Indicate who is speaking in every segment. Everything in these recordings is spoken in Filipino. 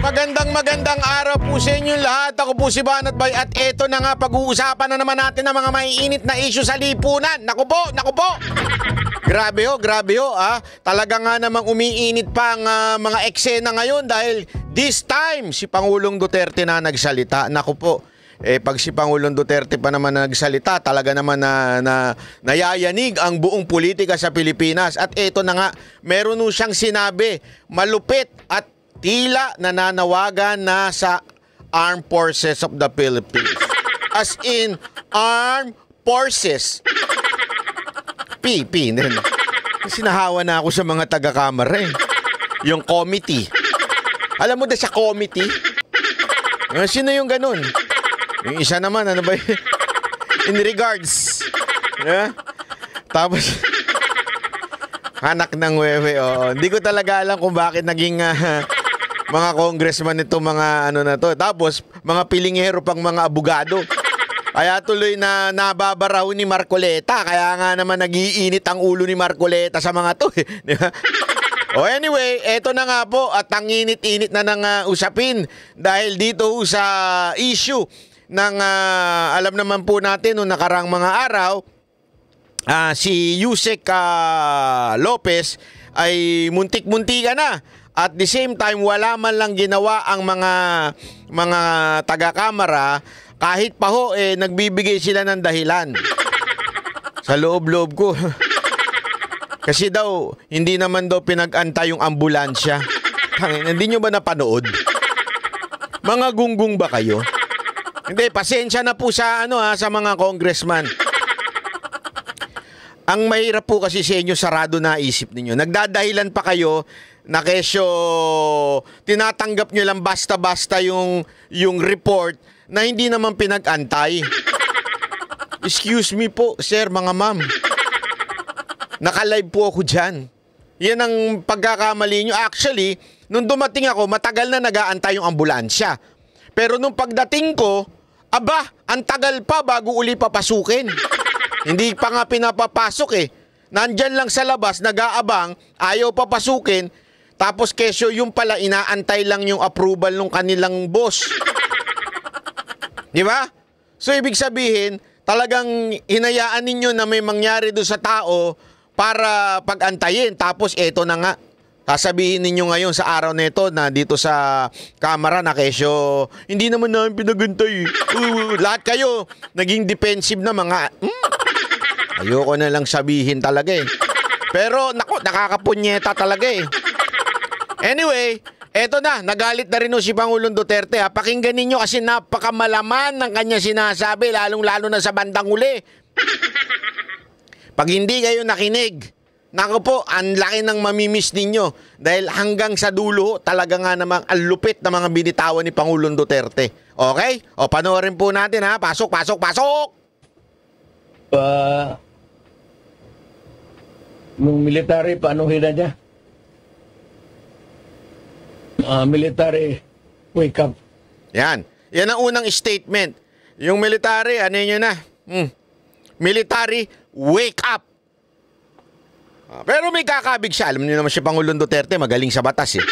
Speaker 1: Magandang araw po sa inyo lahat. Ako po si Banat Bay at eto na nga, pag-uusapan na naman natin ang mga maiinit na issue sa lipunan. Naku po. Grabe ho. Talaga nga namang umiinit pa ang mga eksena ngayon dahil this time si Pangulong Duterte na nagsalita. Naku po. Pag si Pangulong Duterte pa naman nagsalita, talaga naman na nayayanig ang buong politika sa Pilipinas. At eto na nga, meron nun siyang sinabi, malupit at tila nananawagan na sa Armed Forces of the Philippines. As in, Armed Forces. Sinahawa na ako sa mga taga-kamara eh. Yung committee. Alam mo na sa committee? Sino yung ganun? Yung isa naman, ano ba yun? In regards. Tapos, anak ng wewe, oo. Hindi ko talaga alam kung bakit naging mga congressman ito, mga ano na to. Tapos, mga pilingero pang mga abogado. Kaya tuloy na nababaraw ni Marcoleta. Kaya nga naman nagiinit ang ulo ni Marcoleta sa mga to. Anyway, eto na nga po. At ang init-init na ng usapin. Dahil dito sa issue ng, alam naman po natin, noong nakarang mga araw, si Yusek Lopez ay muntik-muntika na. At the same time, wala man lang ginawa ang mga taga-kamara, kahit pa ho, nagbibigay sila ng dahilan. Sa loob-loob ko. Kasi daw, hindi naman daw pinag-antay yung ambulansya. Hindi nyo ba napanood? Mga gunggong ba kayo? Hindi, pasensya na po sa, sa mga congressman. Ang mahirap po kasi sa inyo, sarado na isip ninyo. Nagdadahilan pa kayo na kesyo tinatanggap nyo lang basta-basta yung report na hindi naman pinag-antay. Excuse me po, sir, mga ma'am. Naka-live po ako dyan. Yan ang pagkakamali nyo. Actually, nung dumating ako, matagal na nag-aantay yung ambulansya. Pero nung pagdating ko, aba, ang tagal pa bago uli papasukin. Hindi pa nga pinapapasok eh. Nandyan lang sa labas, nag-aabang, ayaw papasukin. Tapos kesyo yung pala inaantay lang yung approval ng kanilang boss. Di ba? So ibig sabihin, talagang hinayaan ninyo na may mangyari doon sa tao para pag-antayin. Tapos eto na nga, sasabihin ninyo ngayon sa araw na ito na dito sa kamera na kesyo, hindi naman namin pinagantay. Lahat kayo naging defensive na mga... Ayoko na lang sabihin talaga eh. Pero naku, nakakapunyeta talaga eh. Anyway, eto na, nagalit na rin si Pangulong Duterte. Pakinggan ninyo kasi napakamalaman ng kanya sinasabi, lalong-lalo na sa bandang uli. Pag hindi kayo nakinig, naku po, ang laki ng mamimiss ninyo. Dahil hanggang sa dulo, talaga nga namang ang lupit na mga binitawan ni Pangulong Duterte. Okay? O, panoorin po natin ha. Pasok!
Speaker 2: Nung military, paano hina niya? Military, wake up.
Speaker 1: Yan ang unang statement. Yung military, ano yun na? Military, wake up. Pero may kakabig siya. Alam niyo naman si Pangulong Duterte, magaling sa batas eh.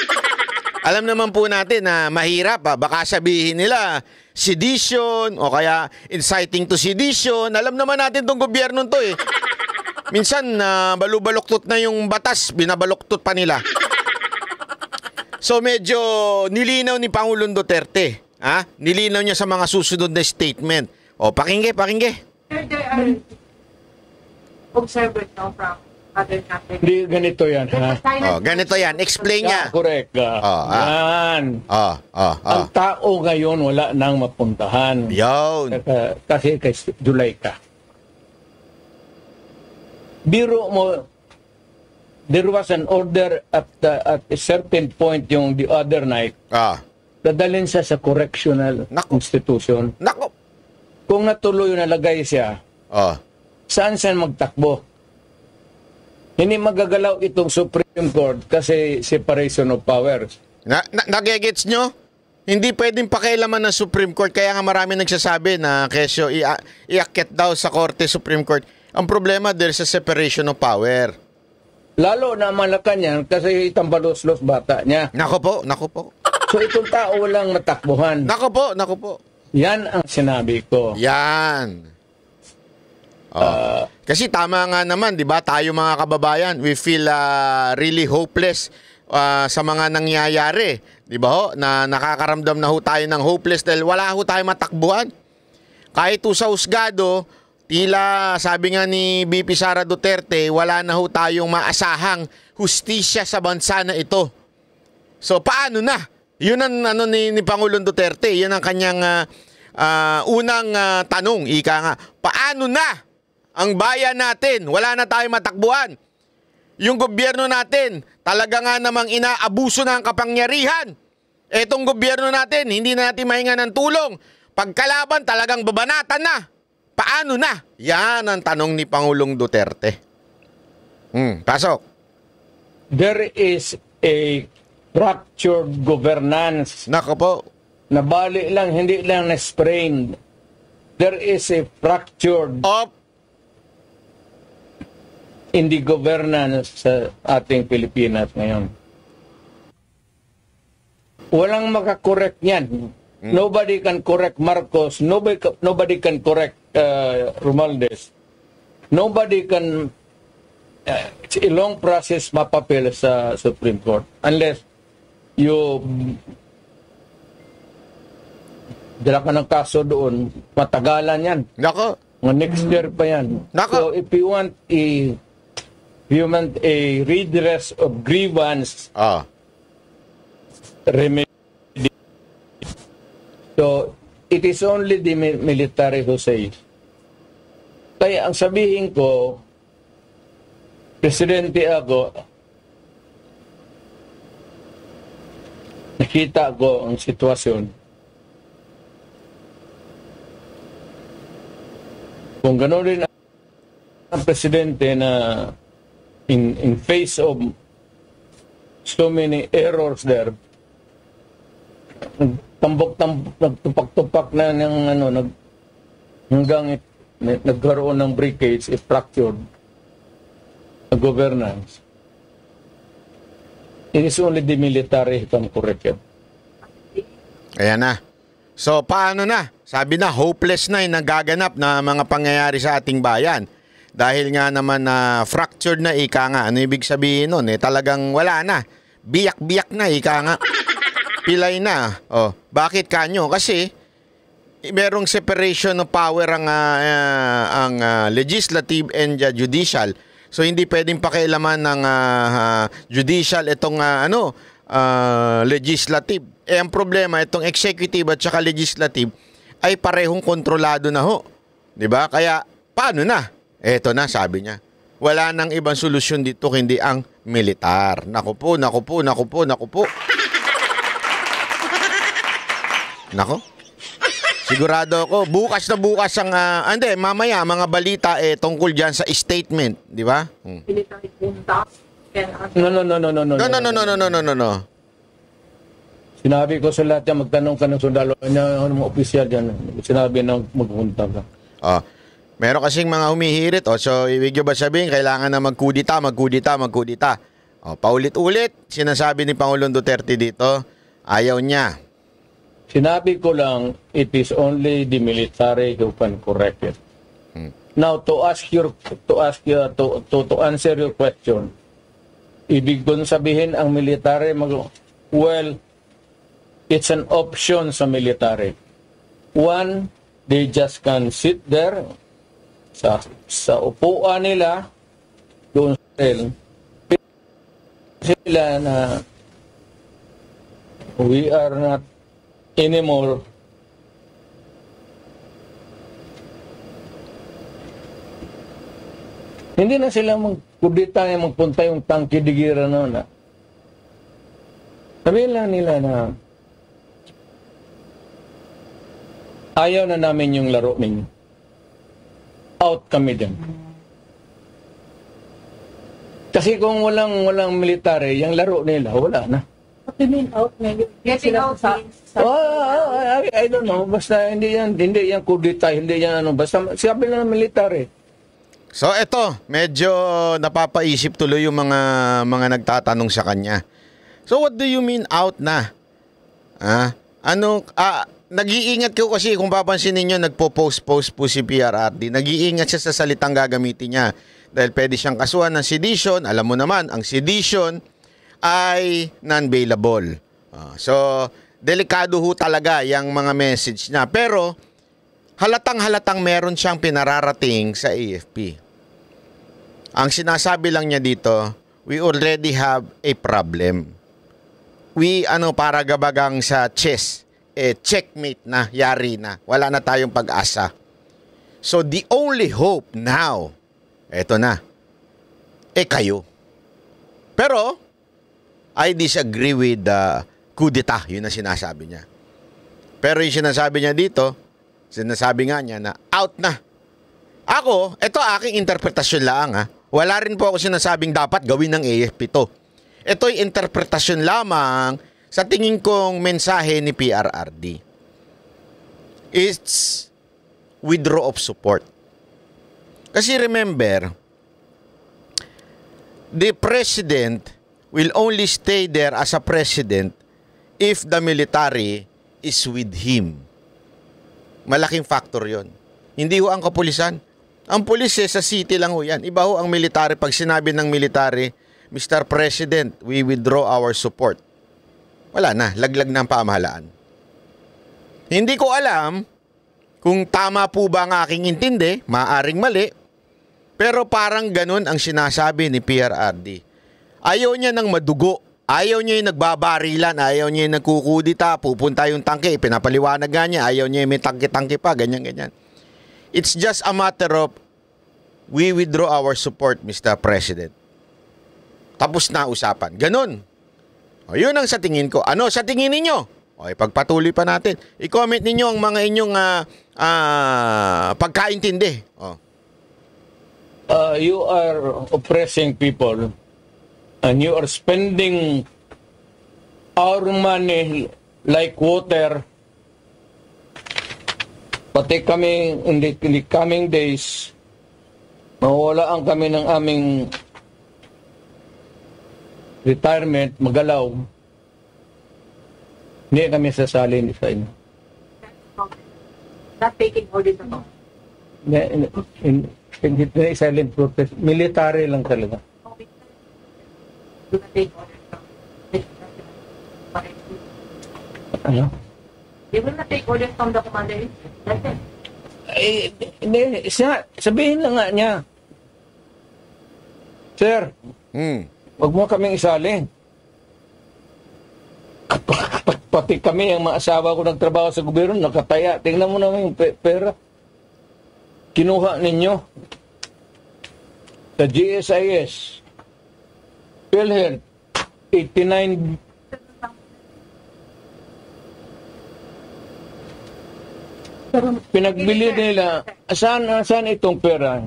Speaker 1: Alam naman po natin na mahirap. Baka sabihin nila, sedition o kaya inciting to sedition. Alam naman natin tong gobyerno to eh. Minsan, balubaluktot na yung batas, binabaluktot pa nila. So medyo nilinaw ni Pangulong Duterte. Nilinaw niya sa mga susunod na statement. O, pakingge.
Speaker 3: They are observant now from other countries.
Speaker 2: Hindi, ganito yan, ha?
Speaker 1: Ganito yan. Explain niya.
Speaker 2: Correct. Yan. Ang tao ngayon wala nang mapuntahan.
Speaker 1: Yun.
Speaker 2: Kasi kay July ka. Biro mo, there was an order at a certain point yung the other night. Dadalhin siya sa correctional institution.
Speaker 1: Nako.
Speaker 2: Kung natuloy nalagay siya, saan siya magtakbo? Hindi magagalaw itong Supreme Court kasi separation of powers.
Speaker 1: Nagigets nyo? Hindi pwedeng pakialaman ng Supreme Court. Kaya nga marami nagsasabi na kesyo iakyat daw sa Korte Supreme Court. Ang problema, there's a separation of power.
Speaker 2: Lalo na Malacanang kasi itambalos-los bata niya.
Speaker 1: Nako po.
Speaker 2: So itong tao walang matakbuhan.
Speaker 1: Nako po.
Speaker 2: Yan ang sinabi ko.
Speaker 1: Yan. Kasi tama nga naman, 'di ba? Tayo mga kababayan, we feel really hopeless sa mga nangyayari, 'di ba ho? Na nakakaramdam na ho tayo ng hopeless dahil wala ho tayong matakbuhan. Kahit sa husgado, tila sabi nga ni BP Sara Duterte, wala na ho tayong maasahang hustisya sa bansa na ito. So paano na? Yun ang ni Pangulong Duterte, yun ang kanyang unang tanong, ika nga. Paano na ang bayan natin? Wala na tayong matakbuhan. Yung gobyerno natin, talaga nga namang inaabuso na ang kapangyarihan. Etong gobyerno natin, hindi na natin mahinga ng tulong. Pagkalaban, talagang babanatan na. Paano na? Yan ang tanong ni Pangulong Duterte. Pasok.
Speaker 2: There is a fractured governance.
Speaker 1: Nako po.
Speaker 2: Nabali lang, hindi lang na-sprained. There is a fractured in the governance sa ating Pilipinas ngayon. Walang makakorek yan. Nobody can correct Marcos. Nobody can correct Romualdez. Nobody can... it's a long process mapapil sa Supreme Court. Unless you... dala ka ng kaso doon, matagalan yan.
Speaker 1: Nako.
Speaker 2: Next year pa yan.
Speaker 1: Nako.
Speaker 2: So if you want a redress of grievance, remedy. So it is only the military who says. Kaya ang sabihin ko, presidente ako, nakita ko ang sitwasyon. Kung gano'n rin ang presidente na in face of so many errors there, nagtupak-tupak na ng hanggang nagkaroon ng breakage, fractured governance. It is only the military who can correct it.
Speaker 1: Ayan na. So, paano na? Sabi na, hopeless na yung nagaganap na mga pangyayari sa ating bayan. Dahil nga naman na fractured na, ika nga. Ano ibig sabihin nun? Talagang wala na. Biyak-biyak na, ika nga. Pilay na. Bakit kanyo? Kasi, merong separation of power ang legislative and judicial. So, hindi pwedeng pakialaman ng judicial itong legislative. Ang problema, itong executive at saka legislative ay parehong kontrolado na ho. 'Di ba? Kaya paano na? Eto na, sabi niya. Wala nang ibang solusyon dito kundi ang militar. Naku po. Nako. Sigurado ako bukas na bukas ang mamaya mga balita tungkol diyan sa statement, 'di ba?
Speaker 3: Military junta.
Speaker 1: No.
Speaker 2: Sinabi ko sa lahat yan, magtanong ka ng sundalo niya, ano mga opisyal dyan. Sinabi na magpunta ka.
Speaker 1: Meron kasing mga humihirit. So, ibig nyo ba sabihin, kailangan na magkudita. Paulit-ulit, sinasabi ni Pangulong Duterte dito, ayaw niya.
Speaker 2: Sinabi ko lang, it is only the military who can correct it. Now, to answer your question, ibig ko sabihin ang military, it's an option sa military. One, they just can sit there sa upuan nila doon sa cell. Sila na we are not anymore hindi na sila magkudita na magpunta yung tangki digira na. Sabihin lang nila na ayaw na namin yung laro ninyo. Out kami din. Kasi kung walang military, yung laro nila, wala na.
Speaker 3: What do you mean out? Getting out
Speaker 2: I don't know. Basta hindi yan kudita, hindi yan basta sabi lang ng military.
Speaker 1: So eto, medyo napapaisip tuloy yung mga nagtatanong sa kanya. So what do you mean out na? Nag-iingat ko kasi kung papansin ninyo, nagpo-post po si PRRD. Nag-iingat siya sa salitang gagamitin niya. Dahil pwede siyang kasuhan ng sedition. Alam mo naman, ang sedition ay non-bailable. So, delikado ho talaga yung mga message niya. Pero, halatang-halatang meron siyang pinararating sa AFP. Ang sinasabi lang niya dito, we already have a problem. Para gabagang sa chess, checkmate na, yari na. Wala na tayong pag-asa. So, the only hope now, eto na, kayo. Pero, I disagree with the coup d'etat, yun ang sinasabi niya. Pero yung sinasabi niya dito, sinasabi nga niya na out na. Ako, ito aking interpretasyon lang Wala rin po ako sinasabing dapat gawin ng AFP to. Ito'y interpretasyon lamang sa tingin kong mensahe ni PRRD. It's withdraw of support. Kasi remember, the president will only stay there as a president if the military is with him. Malaking factor yon. Hindi ho ang kapulisan. Ang pulis sa city lang ho yan. Iba ho ang military. Pag sinabi ng military, Mr. President, we withdraw our support. Wala na, laglag ng pamahalaan. Hindi ko alam kung tama po ba ang aking intindi, maaring mali, pero parang ganun ang sinasabi ni PRRD. Ayaw niya ng madugo, ayaw niya yung nagbabarilan, ayaw niya yung nagkukudita, pupunta yung tangke, pinapaliwanag nga niya, ayaw niya yung may tangke-tangke pa, ganyan-ganyan. It's just a matter of we withdraw our support, Mr. President. Tapos na usapan. Ganun. O, yun ang sa tingin ko. Ano sa tingin ninyo? O, ipagpatuloy pa natin. I-comment ninyo ang mga inyong pagkaintindi. O.
Speaker 2: You are oppressing people and you are spending our money like water. Pati kami in the coming days, mawawalaan kami ng aming retirement, magalaw. Hindi kami sasali sa inyo.
Speaker 3: Not taking orders at all.
Speaker 2: Hindi silent protest. Military lang talaga.
Speaker 3: Do not take orders from
Speaker 2: Ano?
Speaker 3: They will not take orders from the commander-in-chief. That's it.
Speaker 2: Hindi. Sabihin lang nga niya. Sir, wag mo kaming isali. Pati kami, ang mga asawa ko nagtrabaho sa gobyerno, nakataya. Tingnan mo naman yung pera. Kinuha ninyo sa GSIS. PhilHealth, 89. Pinagbili nila, saan itong pera?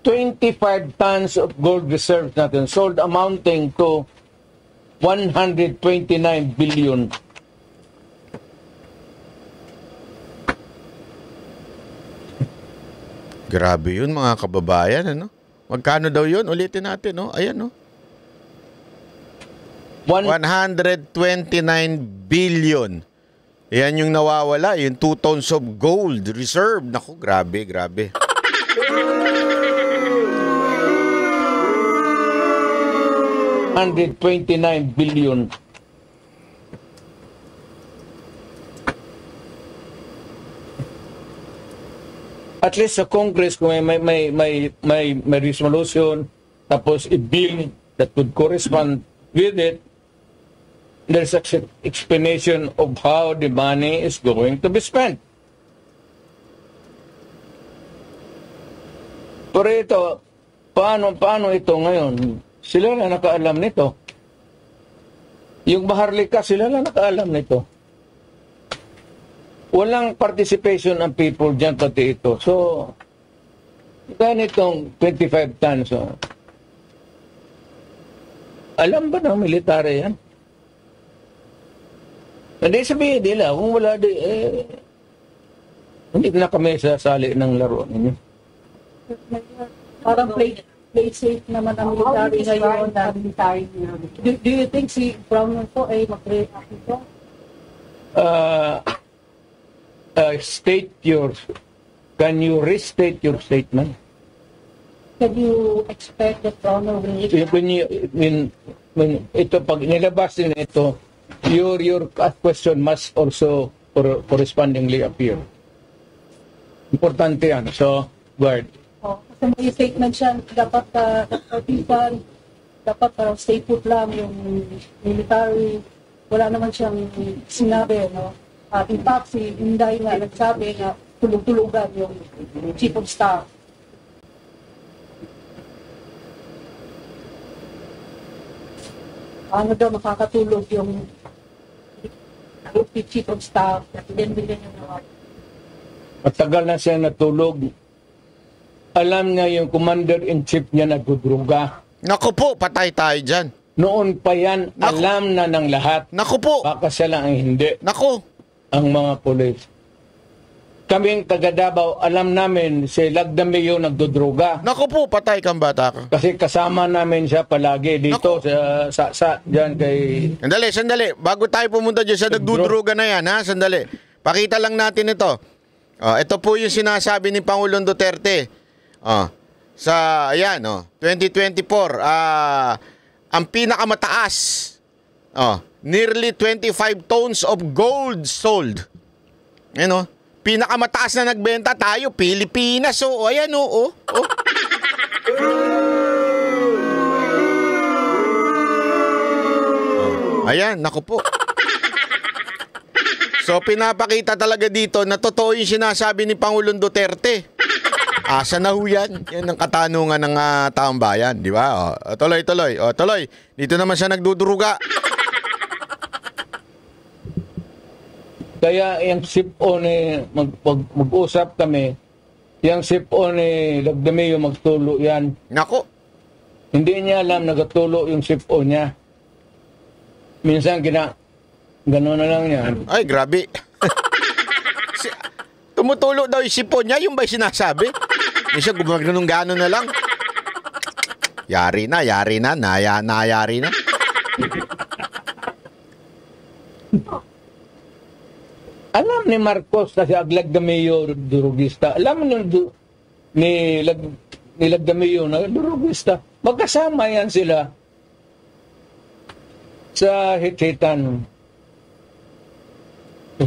Speaker 2: 25 tons of gold reserves natin sold amounting to 129 billion.
Speaker 1: Grabe yun mga kababayan, ano? Magkano daw yun? Ulitin natin, no? Ayan, no? 129 billion. Yan yung nawawala, yung 2 tons of gold reserve. Naku, grabe, grabe.
Speaker 2: $129 billion. At least sa Congress, kung may resolution, tapos i-bill that would correspond with it, there's an explanation of how the money is going to be spent. Pero ito, paano ito ngayon? Sila na nakaalam nito. Yung Maharlika, sila na nakaalam nito. Walang participation ng people dyan pati ito. So, ganitong 25 tons. So, alam ba ng military yan? Hindi sabihin nila, kung wala hindi na kami sasali ng laro ninyo.
Speaker 3: Parang play safe naman ang military ngayon. Do you think si Brown po ay mag-react ito?
Speaker 2: uh, can you restate your statement?
Speaker 3: Can you expect that the honor will
Speaker 2: When ito, pag nilabas din ito, your question must also correspondingly appear. Importante yan. So, guard.
Speaker 3: Kasi may statement siya, dapat dapat stay put lang yung military. Wala naman siyang sinabi, no? In fact, si Inday nga nagsabi na tulog-tulugan yung chief of staff. Ano daw makakatulog yung chief of staff at then bilhin yung mga.
Speaker 2: Matagal na siya natulog. Alam niya yung commander-in-chief niya nagdudruga.
Speaker 1: Naku po, patay tayo dyan.
Speaker 2: Noon pa yan, alam na ng lahat.
Speaker 1: Naku po.
Speaker 2: Baka siya lang ang hindi.
Speaker 1: Naku.
Speaker 2: Ang mga pulis. Kaming taga Davao, alam namin si Lagdameo nagdudruga.
Speaker 1: Naku po, patay kang bata ka.
Speaker 2: Kasi kasama namin siya palagi dito sa diyan kay...
Speaker 1: Sandali. Bago tayo pumunta dyan sa nagdudruga na yan, ha? Sandali. Pakita lang natin ito. Ito po yung sinasabi ni Pangulong Duterte. Ayan, 2024. Ang pinakamataas. Nearly 25 tons of gold sold. Ayan, pinakamataas na nagbenta tayo, Pilipinas. Ayan, Ayan, naku po. So, pinapakita talaga dito na totoo yung sinasabi ni Pangulong Duterte. Asa na ho yan? Yan ang katanungan ng taong bayan, di ba? Tuloy. Tuloy. Dito naman siya nagduduruga.
Speaker 2: Kaya yung SIPO ni mag-usap kami, yung SIPO ni Lagdameo magtulo yan.
Speaker 1: Nako.
Speaker 2: Hindi niya alam nagatulo yung SIPO niya. Minsan gano'n na lang yan.
Speaker 1: Ay, grabe. Tumutulo daw yung SIPO niya, yung ba'y sinasabi? Minsan gumagano'n na lang. Yari na. Nayari na.
Speaker 2: Alam ni Marcos na si Lagdameo durugista. Alam ni Lagdameo na durugista. Magkasama yan sila sa hit-hitan.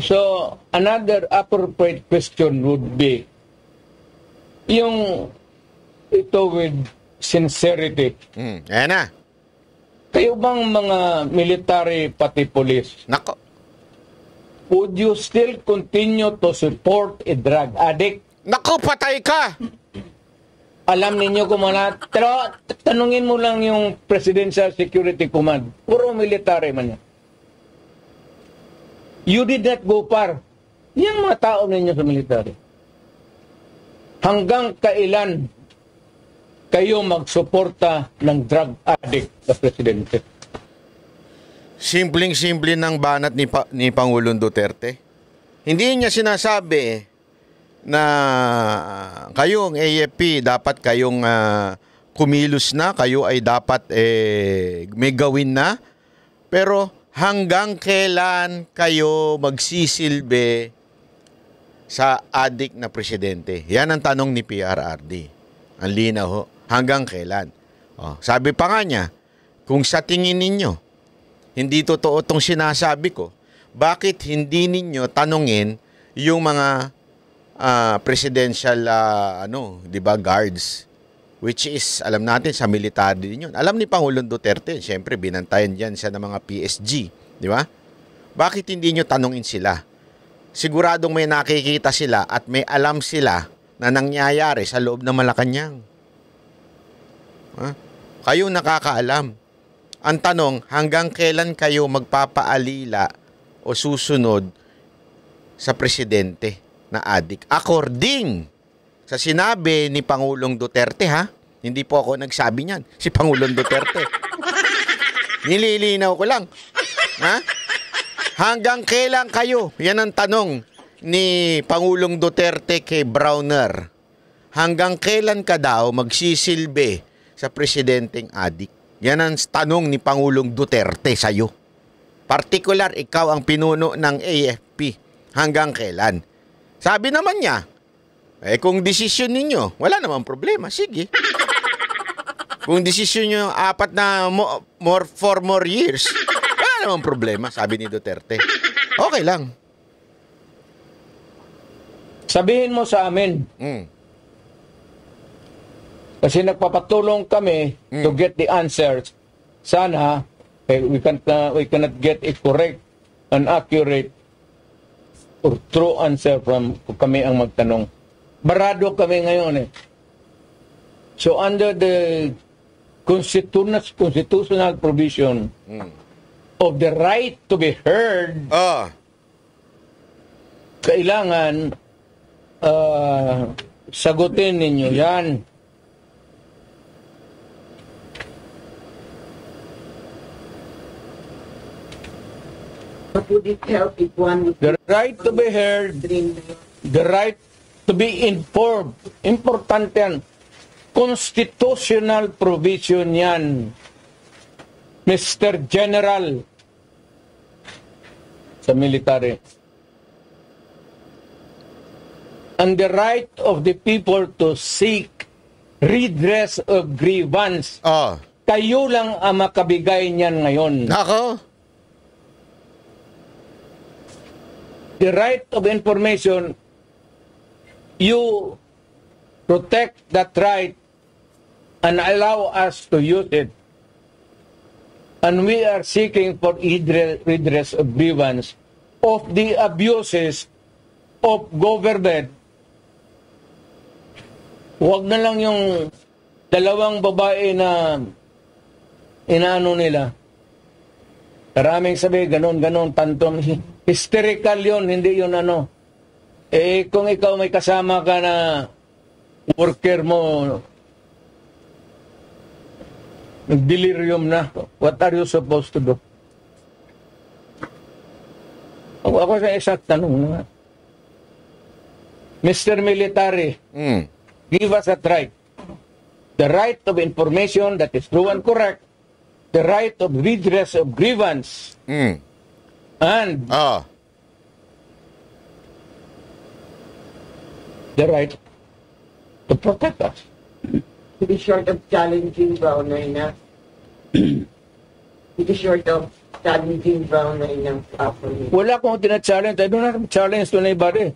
Speaker 2: So, another appropriate question would be yung ito with sincerity.
Speaker 1: Ayan na.
Speaker 2: Kayo bang mga military pati police?
Speaker 1: Nako.
Speaker 2: Would you still continue to support a drug addict?
Speaker 1: Nako, patay ka!
Speaker 2: Alam ninyo kung pero tanungin mo lang yung Presidential Security Command. Puro military man yan. You did not go far. Yung mga tao ninyo sa military. Hanggang kailan kayo magsuporta ng drug addict sa Presidente?
Speaker 1: Simpleng-simple ng banat ni Pangulong Duterte. Hindi niya sinasabi na kayong AFP dapat kayong kumilos na, kayo ay dapat may gawin na. Pero hanggang kailan kayo magsisilbi sa addict na presidente? Yan ang tanong ni PRRD. Ang linaw ho. Hanggang kailan? Sabi pa nga niya, kung sa tingin ninyo hindi totoo itong sinasabi ko, bakit hindi ninyo tanungin yung mga presidential di ba, guards, which is alam natin sa military din yun. Alam ni Pangulong Duterte, syempre binantayan diyan siya ng mga PSG, di ba? Bakit hindi nyo tanungin sila? Siguradong may nakikita sila at may alam sila na nangyayari sa loob ng Malacanang. Kayo nakakaalam. Ang tanong, hanggang kailan kayo magpapaalila o susunod sa presidente na adik? According sa sinabi ni Pangulong Duterte, ha? Hindi po ako nagsabi niyan. Si Pangulong Duterte. Nililinaw ko lang. Ha? Hanggang kailan kayo? Yan ang tanong ni Pangulong Duterte kay Browner. Hanggang kailan ka daw magsisilbi sa presidenteng adik? Yan ang tanong ni Pangulong Duterte sa'yo. Particular, ikaw ang pinuno ng AFP. Hanggang kailan? Sabi naman niya, kung desisyon ninyo, wala namang problema. Sige. Kung desisyon nyo 4 more years, wala namang problema, sabi ni Duterte. Okay lang.
Speaker 2: Sabihin mo sa amin, kasi nagpapatulong kami to get the answers. Sana, we cannot get a correct and accurate or true answer from kami ang magtanong. Barado kami ngayon eh. So under the constitutional provision of the right to be heard, kailangan sagutin ninyo yan.
Speaker 4: Would it help if one
Speaker 2: The right to be heard, the right to be informed. Importante yan. Constitutional provision yan. Mr. General sa military. And the right of the people to seek redress of grievance. Kayo lang ang makabigay niyan ngayon.
Speaker 1: Nako.
Speaker 2: The right of information, you protect that right and allow us to use it. And we are seeking for redress of grievance of the abuses of government. Huwag na lang yung dalawang babae na inaano nila. Maraming sabi, ganon, tantom. Hysterical yun, hindi yun ano. Kung ikaw may kasama ka na worker mo, nag-delirium na, what are you supposed to do? Ako sa isang tanong na. Mr. Military, give us that right. The right of information that is true and correct. The right of redress of grievance. And the right to protect us.
Speaker 4: to be short of challenging Browner na to be short of challenging Browner ng properly.
Speaker 2: Wala akong tina-challenge. I do not challenge to anybody.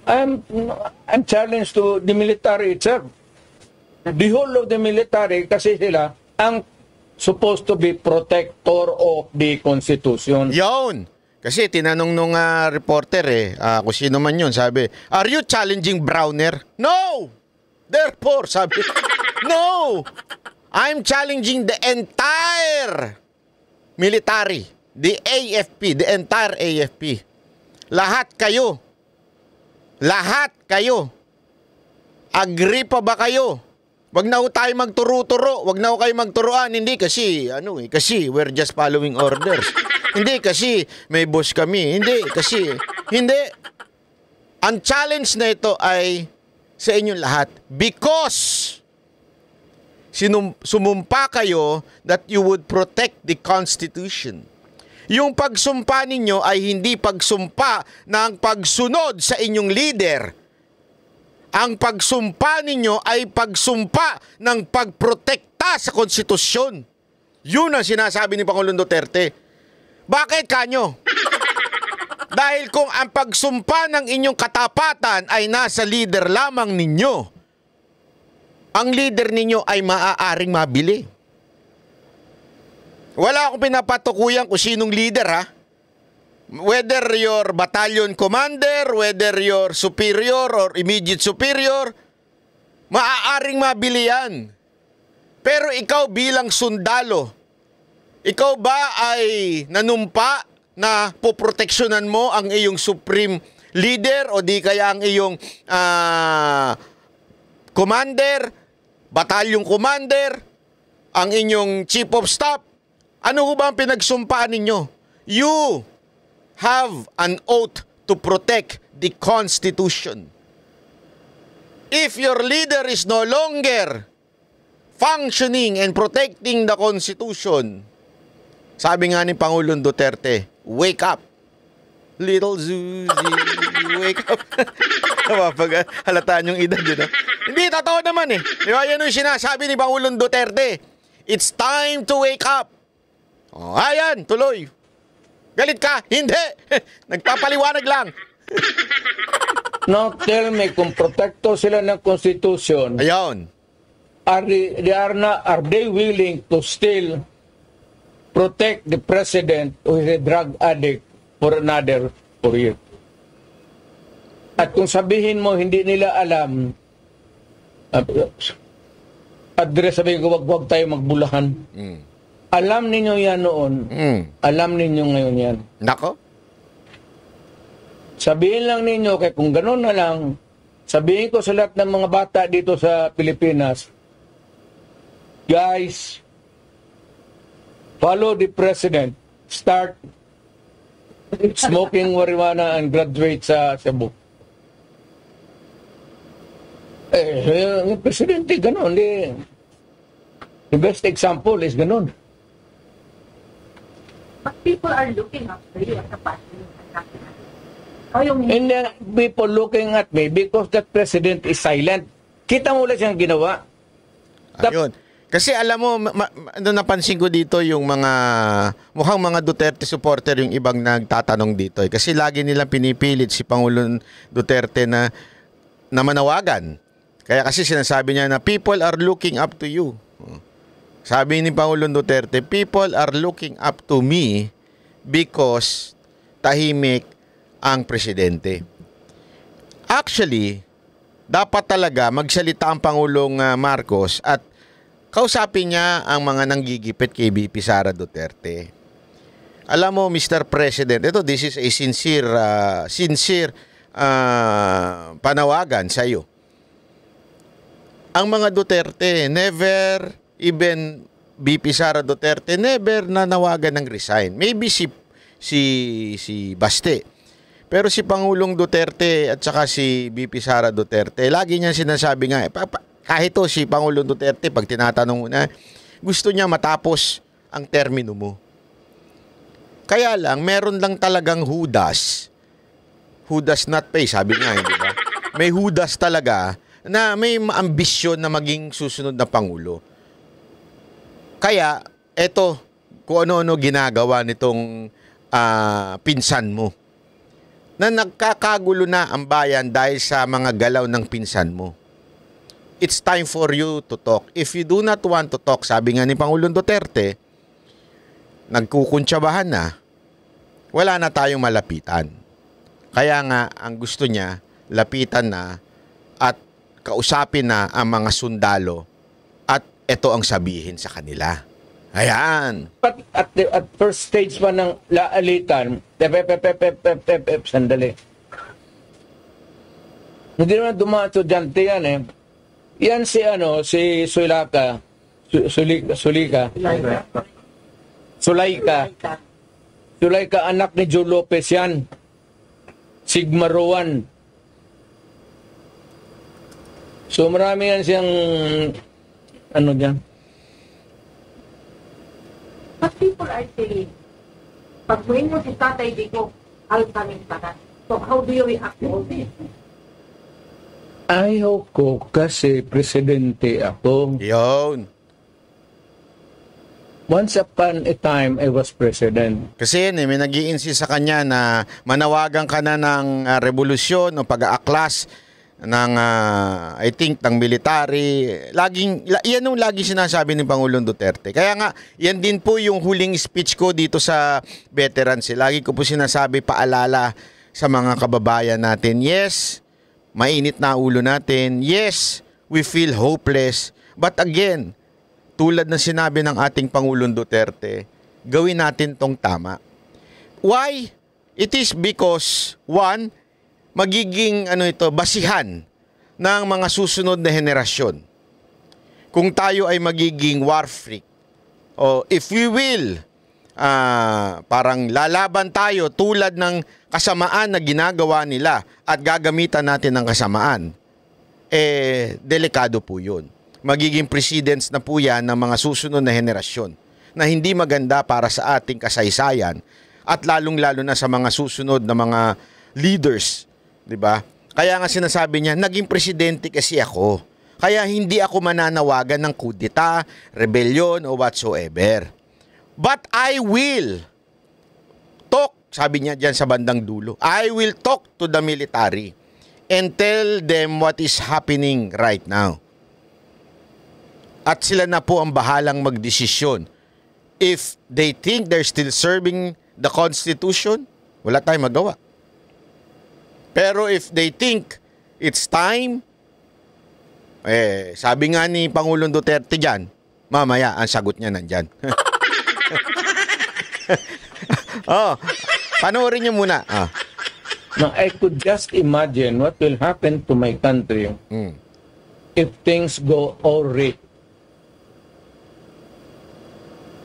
Speaker 2: I'm challenged to the military itself. The whole of the military, kasi sila ang supposed to be protector of the Constitution.
Speaker 1: Yun. Kasi tinanong nung reporter kung sino man yun, sabi, are you challenging Browner? No! Therefore, sabi, no! I'm challenging the entire military, the AFP, the entire AFP. Lahat kayo. Lahat kayo. Agree pa ba kayo? Wag na ho tayo magturo-turo. Wag na ho kayo magturuan. Hindi kasi, kasi we're just following orders. Hindi kasi may boss kami. Hindi kasi, hindi. Ang challenge na ito ay sa inyong lahat. Because sumumpa kayo that you would protect the Constitution. Yung pagsumpa ninyo ay hindi pagsumpa ng pagsunod sa inyong leader. Ang pagsumpa ninyo ay pagsumpa ng pagprotekta sa konstitusyon. Yun ang sinasabi ni Pangulong Duterte. Bakit kanyo? Dahil kung ang pagsumpa ng inyong katapatan ay nasa leader lamang ninyo, ang leader ninyo ay maaaring mabili. Wala akong pinapatukuyan kung sinong leader Whether your battalion commander, whether your superior or immediate superior, maaaring mabili yan. Pero ikaw bilang sundalo, ikaw ba ay nanumpa na poproteksyonan mo ang iyong supreme leader o di kaya ang iyong commander, battalion commander, ang inyong chief of staff? Ano ho ba ang pinagsumpaan ninyo? You have an oath to protect the Constitution. If your leader is no longer functioning and protecting the Constitution, sabi nga ni Pangulong Duterte, wake up. Little Susie, wake up. Pag halataan yung edad, no? Hindi, totoo naman eh. Di ba, yan yung sinasabi ni Pangulong Duterte. It's time to wake up. Oh, ayan, tuloy. Galit ka? Hindi. Nagpapaliwanag lang.
Speaker 2: Now tell me, kung protekto sila ng Constitution,
Speaker 1: Ayun.
Speaker 2: are they willing to still protect the president who is a drug addict for another 4 years? At kung sabihin mo hindi nila alam, address, sabihin ko, wag tayo magbulahan. Alam ninyo yan noon. Alam ninyo ngayon yan.
Speaker 1: Nako.
Speaker 2: Sabihin lang ninyo, kaya kung gano'n na lang, sabihin ko sa lahat ng mga bata dito sa Pilipinas, guys, follow the president. Start smoking marijuana and graduate sa Cebu. Yung presidente, gano'n. The best example is gano'n.
Speaker 3: But people are looking after you as a party. Oh, yung
Speaker 2: And then people looking at me because that president is silent. Kita mo ulit siyang ginawa.
Speaker 1: Ayun. Kasi alam mo, ano napansin ko dito yung mga, mukhang mga Duterte supporter yung ibang nagtatanong dito. Kasi lagi nilang pinipilit si Pangulong Duterte na manawagan. Kaya kasi sinasabi niya na people are looking up to you. Sabi ni Pangulong Duterte, people are looking up to me because tahimik ang presidente. Actually, dapat talaga magsalita ang Pangulong Marcos at kausapin niya ang mga nanggigipit kay VP Sara Duterte. Alam mo, Mr. President, this is a sincere panawagan sa iyo. Ang mga Duterte, never, even VP Sara Duterte, never nanawagan ng resign. Maybe si Baste. Pero si Pangulong Duterte at saka si VP Sara Duterte, lagi niya sinasabi nga, kahit si Pangulong Duterte, pag tinatanong mo na, gusto niya matapos ang termino mo. Kaya lang, meron lang talagang who does not pay, sabi nga, di ba? May who does talaga na may ambisyon na maging susunod na Pangulo. Kaya, eto, kung ano-ano ginagawa nitong pinsan mo. Na nagkakagulo na ang bayan dahil sa mga galaw ng pinsan mo. It's time for you to talk. If you do not want to talk, sabi nga ni Pangulong Duterte, nagkukuntsabahan na, wala na tayong malapitan. Kaya nga, ang gusto niya, lapitan na at kausapin na ang mga sundalo at ito ang sabihin sa kanila. Ayan.
Speaker 2: But at first stage pa ng laalitan, sandali. Hindi naman dumaan estudyante yan eh. Yan si Sulaika, anak ni Joe Lopez yan. Sigma Rowan. So marami yan siyang dyan.
Speaker 3: But people are saying, pag buhin mo si Tatay Digo, alkamin ka na. So how do you react to all this?
Speaker 2: Ayaw ko kasi presidente ako.
Speaker 1: Yun.
Speaker 2: Once upon a time, I was president.
Speaker 1: Kasi may nag-i-insist sa kanya na manawagan ka na ng revolusyon o pag-aaklas ng, I think, ng military. Yan yung lagi sinasabi ni Pangulong Duterte. Kaya nga, yan din po yung huling speech ko dito sa veterans. Lagi ko po sinasabi, paalala sa mga kababayan natin. Yes, mainit na ulo natin. Yes, we feel hopeless. But again, tulad na sinabi ng ating Pangulong Duterte, gawin natin tong tama. Why? It is because, one, magiging basihan ng mga susunod na henerasyon. Kung tayo ay magiging war freak, o if we will, parang lalaban tayo tulad ng kasamaan na ginagawa nila at gagamitan natin ng kasamaan, delikado po yun. Magiging precedents na po yan ng mga susunod na henerasyon na hindi maganda para sa ating kasaysayan at lalong-lalo na sa mga susunod na mga leaders, 'di ba? Kaya nga sinasabi niya, naging presidente kasi ako. Kaya hindi ako mananawagan ng kudeta, rebellion o whatsoever. But I will talk, sabi niya diyan sa bandang dulo. I will talk to the military and tell them what is happening right now. At sila na po ang bahalang magdesisyon. If they think they're still serving the Constitution, wala tayong magawa. Pero if they think it's time, sabi nga ni Pangulong Duterte dyan, mamaya ang sagot niya nandyan. Panoorin niyo muna.
Speaker 2: Now, I could just imagine what will happen to my country if things go awry.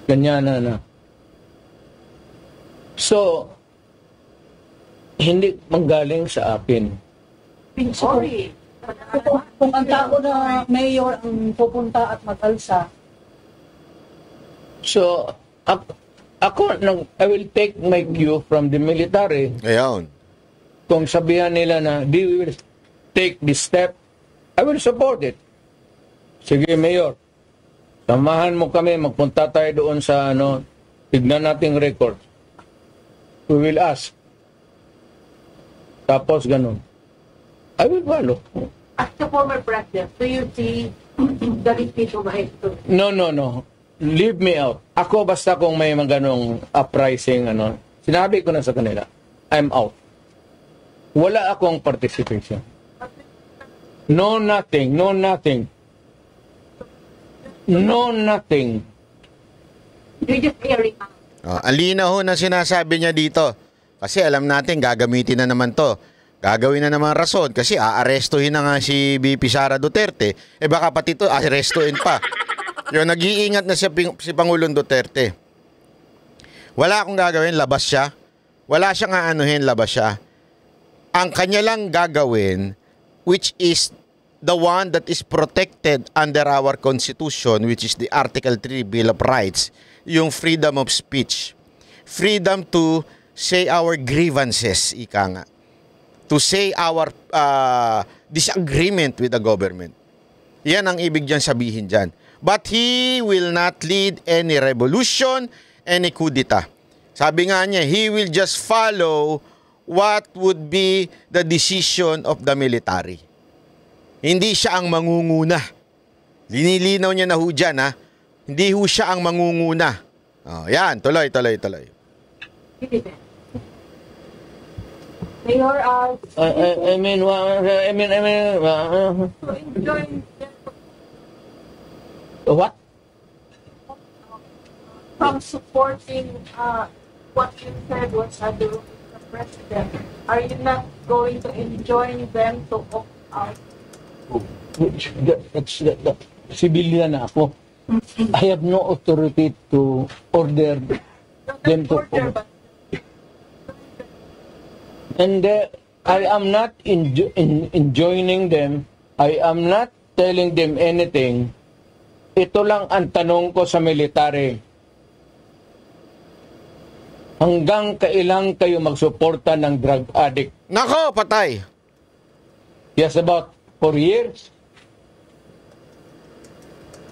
Speaker 2: Ganyan na. So, hindi manggaling sa akin.
Speaker 3: Sorry. Kung ang tao na mayor ang pupunta at mag-alsa,
Speaker 2: So, I will take my cue from the military.
Speaker 1: Ayun.
Speaker 2: Kung sabihan nila na they will take this step, I will support it. Sige, Mayor. Samahan mo kami, magpunta tayo doon sa tignan nating record. We will ask. Tapos ganun. I will follow.
Speaker 5: As the former president, do you see the repeat of history?
Speaker 2: No. Leave me out. Ako basta kung may mga ganong uprising, sinabi ko na sa kanila, I'm out. Wala akong participation. No nothing.
Speaker 5: You're just airing out.
Speaker 1: Ang linaw ho na sinasabi niya dito. Kasi alam natin, gagamitin na naman to. Gagawin na naman rason kasi aarestuhin na nga si VP Sara Duterte. Baka pati to arestuhin pa. Yung nag-iingat na si Pangulong Duterte. Wala akong gagawin, labas siya. Wala siyang aanuhin, labas siya. Ang kanya lang gagawin, which is the one that is protected under our Constitution, which is the Article 3 Bill of Rights, yung freedom of speech. Freedom to say our grievances, ika nga. To say our disagreement with the government. Yan ang ibig dyan sabihin dyan. But he will not lead any revolution, any kudeta. Sabi nga niya, he will just follow what would be the decision of the military. Hindi siya ang mangunguna. Linilinaw niya na ho dyan, ha? Hindi ho siya ang mangunguna. Yan, tuloy.
Speaker 5: Mayor,
Speaker 2: what?
Speaker 5: from supporting what you said was the role of the president, are you not going to enjoin them to opt out?
Speaker 2: Civilian na ako. I have no authority to order them to
Speaker 5: Order, but
Speaker 2: and I am not enjoining them. I am not telling them anything. Ito lang ang tanong ko sa military. Hanggang kailan kayo magsuporta ng drug addict?
Speaker 1: Nako, patay.
Speaker 2: Yes, about 4 years.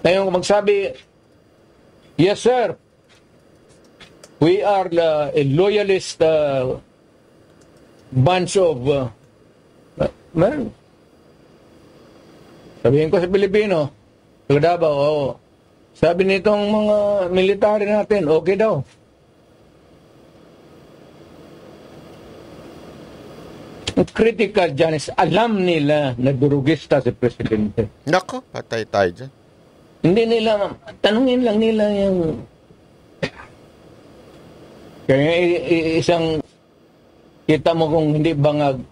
Speaker 2: Ngayon magsabi, yes sir, we are a loyalist bunch of man. Sabihin ko sa Pilipino, sa Davao, sabi nitong mga military natin, okay daw. Ang critical dyan is alam nila na durugista si Presidente.
Speaker 1: Nako, patay tayo dyan.
Speaker 2: Hindi nila, tanungin lang nila yung kaya isang kita mo kung hindi bangag.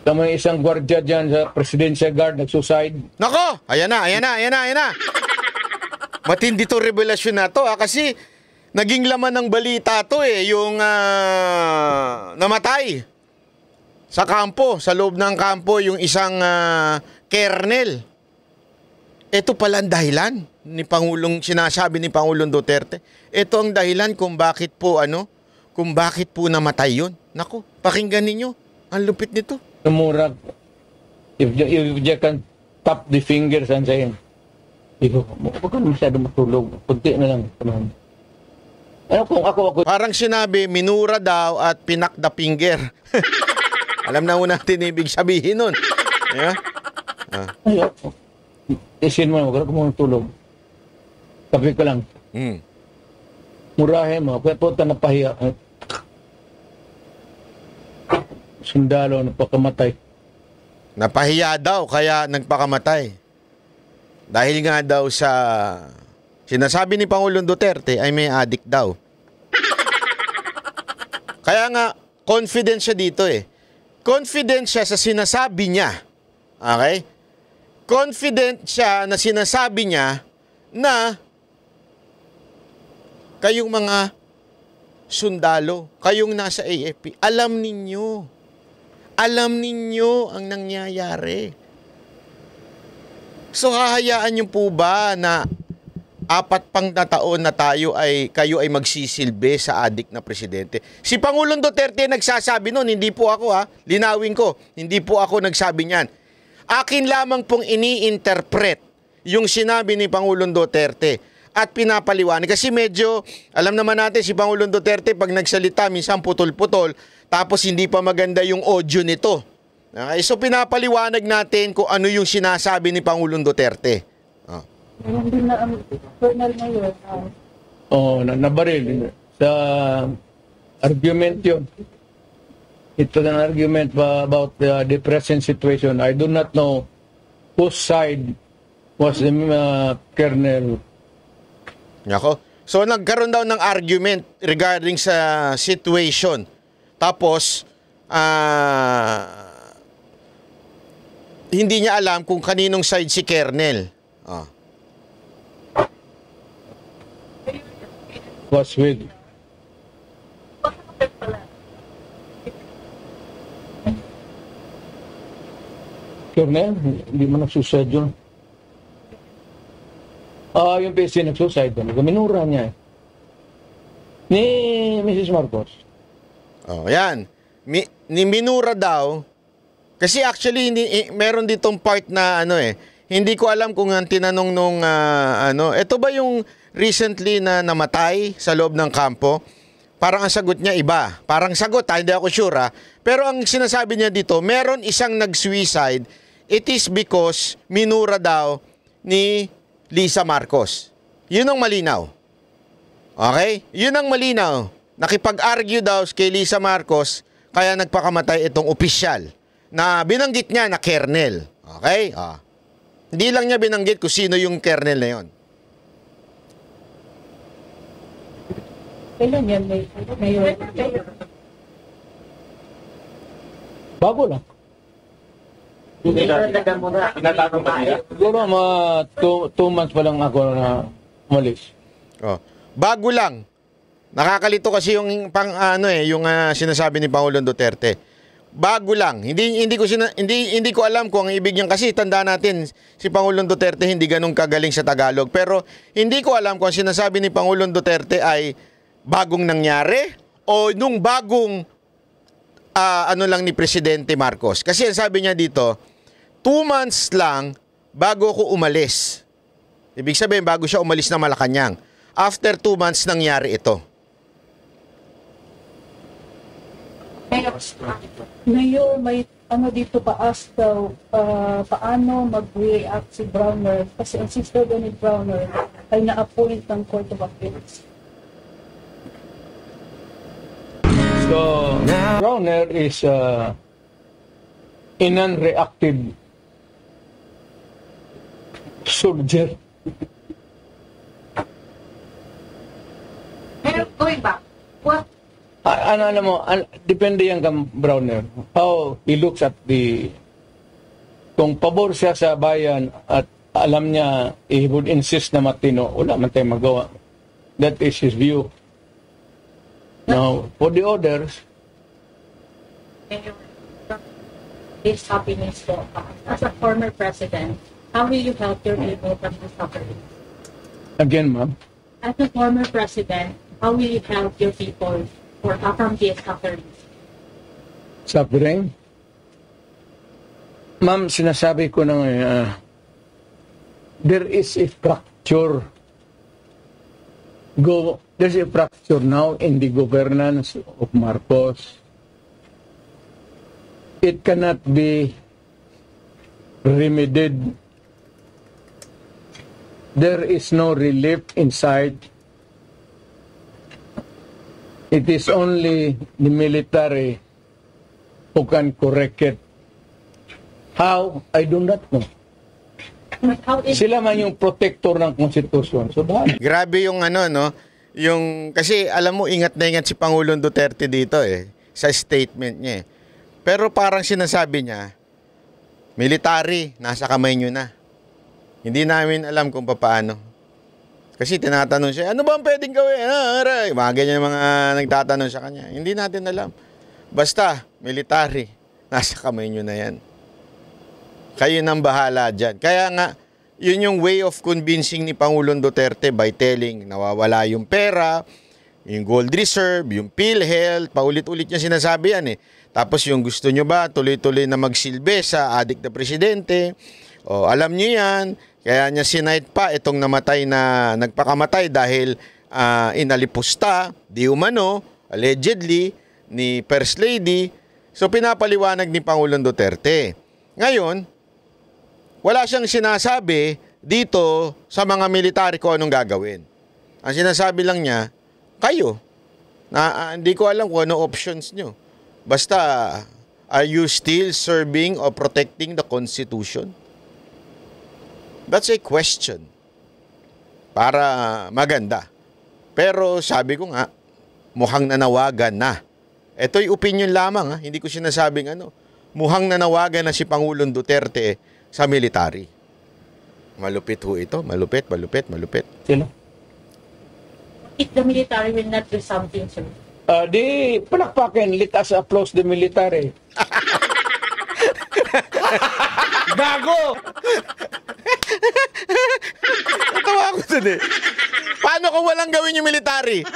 Speaker 2: Tama isang gwardiya dyan sa Presidential Guard nagsuicide.
Speaker 1: Nako, ayan na. Matindi to revelasyon na to, kasi naging laman ng balita to yung namatay sa kampo, sa loob ng kampo yung isang kernel. Ito pala ang dahilan. ni sinasabi ni Pangulong Duterte. Ito ang dahilan kung bakit po namatay yun. Nako, pakinggan ninyo. Ang lupit nito.
Speaker 2: Murag, if you can tap the fingers and say, huwag ka masyado matulog. Punti na lang. Ano kung ako...
Speaker 1: Parang sinabi, minura daw at pinak the finger. Alam na ho natin ibig sabihin nun. Yeah?
Speaker 2: Ayoko. Isin mo na, huwag ka muna tulog. Kape ka lang. Murahin mo, kaya po ito napahiya. Sundalo, napakamatay.
Speaker 1: Napahiya daw, kaya nagpakamatay. Dahil nga daw sa sinasabi ni Pangulong Duterte ay may addict daw. Kaya nga, confident siya dito eh. Confident siya sa sinasabi niya. Okay? Confident siya na sinasabi niya na kayong mga sundalo, kayong nasa AFP, alam ninyo ang nangyayari. So hahayaan niyo po ba na 4 pang na taon na kayo ay magsisilbi sa adik na presidente? Si Pangulong Duterte nagsasabi noon, hindi po ako linawin ko, hindi po ako nagsabi niyan. Akin lamang pong ini-interpret yung sinabi ni Pangulong Duterte at pinapaliwanag. Kasi medyo, alam naman natin si Pangulong Duterte pag nagsalita, minsan putol-putol, tapos hindi pa maganda yung audio nito. Okay? So pinapaliwanag natin kung ano yung sinasabi ni Pangulong Duterte.
Speaker 3: Meron din na ang journal ngayon.
Speaker 2: Nabaril. Sa argument yun. Ito an argument about the present situation. I do not know whose side was the Colonel.
Speaker 1: Nako. So nagkaroon daw ng argument regarding sa situation. Tapos, hindi niya alam kung kaninong side si Colonel.
Speaker 2: Was with Colonel, hindi mo nagsuicide yun. Yung PC nagsuicide yun. Minura niya ni Mrs. Marcos.
Speaker 1: Yan. Ni minura daw. Kasi actually, meron ditong part na hindi ko alam kung ang tinanong nung ito ba yung recently na namatay sa loob ng kampo? Parang ang sagot niya iba. Parang sagot, hindi ako sure. Pero ang sinasabi niya dito, meron isang nag-suicide. It is because minura daw ni Lisa Marcos. Yun ang malinaw. Okay? Yun ang malinaw. Nakipag-argue daw kay Lisa Marcos, kaya nagpakamatay itong opisyal na binanggit niya na Colonel. Okay? Hindi lang niya binanggit kung sino yung Colonel na yun.
Speaker 3: Kailan yan? Ngayon.
Speaker 2: Bago lang. Siguro mga 2 months pa lang ako na umalis.
Speaker 1: Bago lang. Nakakalito kasi yung yung sinasabi ni Pangulong Duterte. Bago lang. Hindi ko alam kung ang ibig niyan kasi tandaan natin si Pangulong Duterte hindi ganun kagaling sa Tagalog. Pero hindi ko alam kung ang sinasabi ni Pangulong Duterte ay bagong nangyari o nung bagong lang ni Presidente Marcos. Kasi ang sabi niya dito, 2 months lang bago ako umalis. Ibig sabihin, bago siya umalis na Malacanang. After 2 months nangyari ito.
Speaker 3: Ngayon, may dito pa-ask daw, paano mag-react si Browner kasi ang sister ni Browner ay na-appoint ng Court of Appeals.
Speaker 2: So, Browner is a non-reactive soldier.
Speaker 5: Pero going back, what
Speaker 2: Alam mo, depende yan kang Browner. How he looks at kung pabor siya sa bayan at alam niya, he would insist na matino, wala man tayong magawa. That is his view. Now, for the others,
Speaker 6: this happiness po, as a former president, how will you help your people from the suffering?
Speaker 2: Again, ma'am.
Speaker 6: As a former president, how will you help your people from this suffering?
Speaker 2: Suffering? Ma'am, sinasabi ko na there is a fracture. There's a fracture now in the governance of Marcos. It cannot be remedied. There is no relief in sight. It is only the military who can correct it. How? I do not know.
Speaker 6: How is
Speaker 2: Sila man yung protector ng konstitusyon. So, bahala.
Speaker 1: Grabe yung ano, no? Yung, kasi alam mo, ingat na ingat si Pangulong Duterte dito sa statement niya Pero parang sinasabi niya, military, nasa kamay nyo na. Hindi namin alam kung paano. Kasi tinatanong siya, ano ba ang pwedeng gawin? Mga ganyan mga nagtatanong sa kanya. Hindi natin alam. Basta, military, nasa kamay nyo na yan. Kayo nang bahala dyan. Kaya nga, yun yung way of convincing ni Pangulong Duterte by telling nawawala yung pera, yung gold reserve, yung PhilHealth, paulit-ulit niya sinasabi yan Tapos yung gusto nyo ba, tuloy-tuloy na magsilbi sa adik na presidente? O, alam nyo yan, kaya niya sinight pa itong nagpakamatay dahil inalipusta, di umano, allegedly, ni First Lady. So pinapaliwanag ni Pangulong Duterte. Ngayon, wala siyang sinasabi dito sa mga military kung anong gagawin. Ang sinasabi lang niya, kayo. Hindi ko alam kung ano options nyo. Basta, are you still serving or protecting the Constitution? That's a question. Para maganda. Pero sabi ko nga, mukhang nanawagan na. Ito'y opinion lamang. Hindi ko sinasabing mukhang nanawagan na si Pangulong Duterte sa military. Malupit ho ito. Malupit.
Speaker 2: Sino?
Speaker 6: if the military will not do something, sir?
Speaker 2: Di palakpakin, let us applause the military.
Speaker 1: Gago! Natawa ako dun Paano kung walang gawin yung military?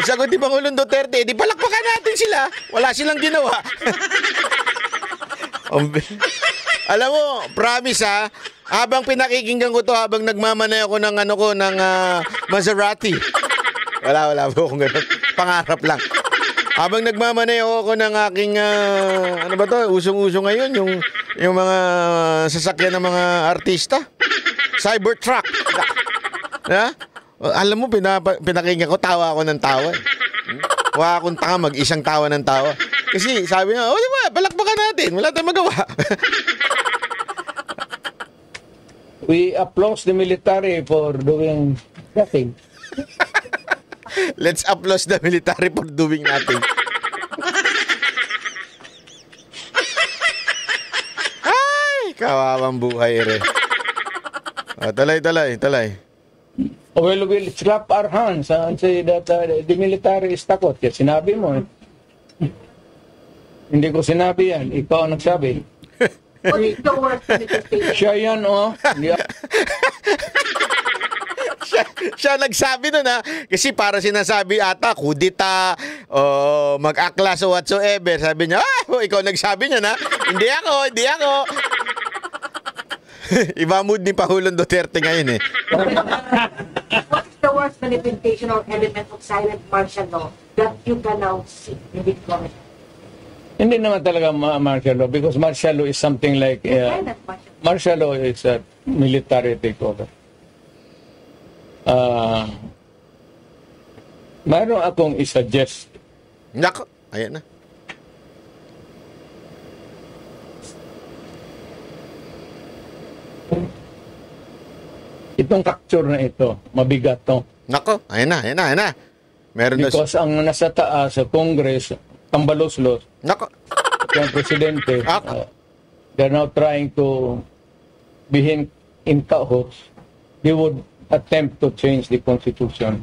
Speaker 1: Sagot ni Pangulong Duterte, di palakpakan natin sila. Wala silang ginawa. Alam mo, promise habang pinakikinggan ko to, habang nagmamanay ako ng Maserati. Wala po akong ganun. Pangarap lang. Habang nagmamanay ako ng aking, usong-uso ngayon, yung mga sasakyan ng mga artista. Cybertruck. Alam mo, pinakinggan ko, tawa ako ng tawa. Wala akong tanga, mag-isang tawa ng tawa. Kasi sabi nga, di ba, palakpakan natin. Wala tayong magawa.
Speaker 2: We applaud the military for doing nothing.
Speaker 1: Let's applaud the military for doing nothing. Ay, kawawang buhay talay.
Speaker 2: Well, we'll slap our hands and say that the military is takot. Yan, sinabi mo. Hindi ko sinabi yan. Ikaw ang nagsabi.
Speaker 5: What is the worst manifestation?
Speaker 2: Siya yan,
Speaker 1: Siya nagsabi nun kasi para sinasabi ata kudita mag-aklas o whatsoever. Sabi niya, ikaw nagsabi niya Hindi ako. Iba mood ni Pangulong Duterte ngayon
Speaker 5: What is the worst manifestation or element of silent martial law that you can now see in this government?
Speaker 2: Hindi naman talaga martial law because martial law is something like
Speaker 5: Silent martial law.
Speaker 2: martial law is a military takeover. Mayroon akong i-suggest.
Speaker 1: Nako, ayan na.
Speaker 2: Itong capture na ito, mabigat to.
Speaker 1: Nako, ayan na. Meron na.
Speaker 2: Because ang nasa taas sa Congress, tambalos-los,
Speaker 1: Nako.
Speaker 2: yung presidente, they're now trying to be in cahoots. They would attempt to change the constitution.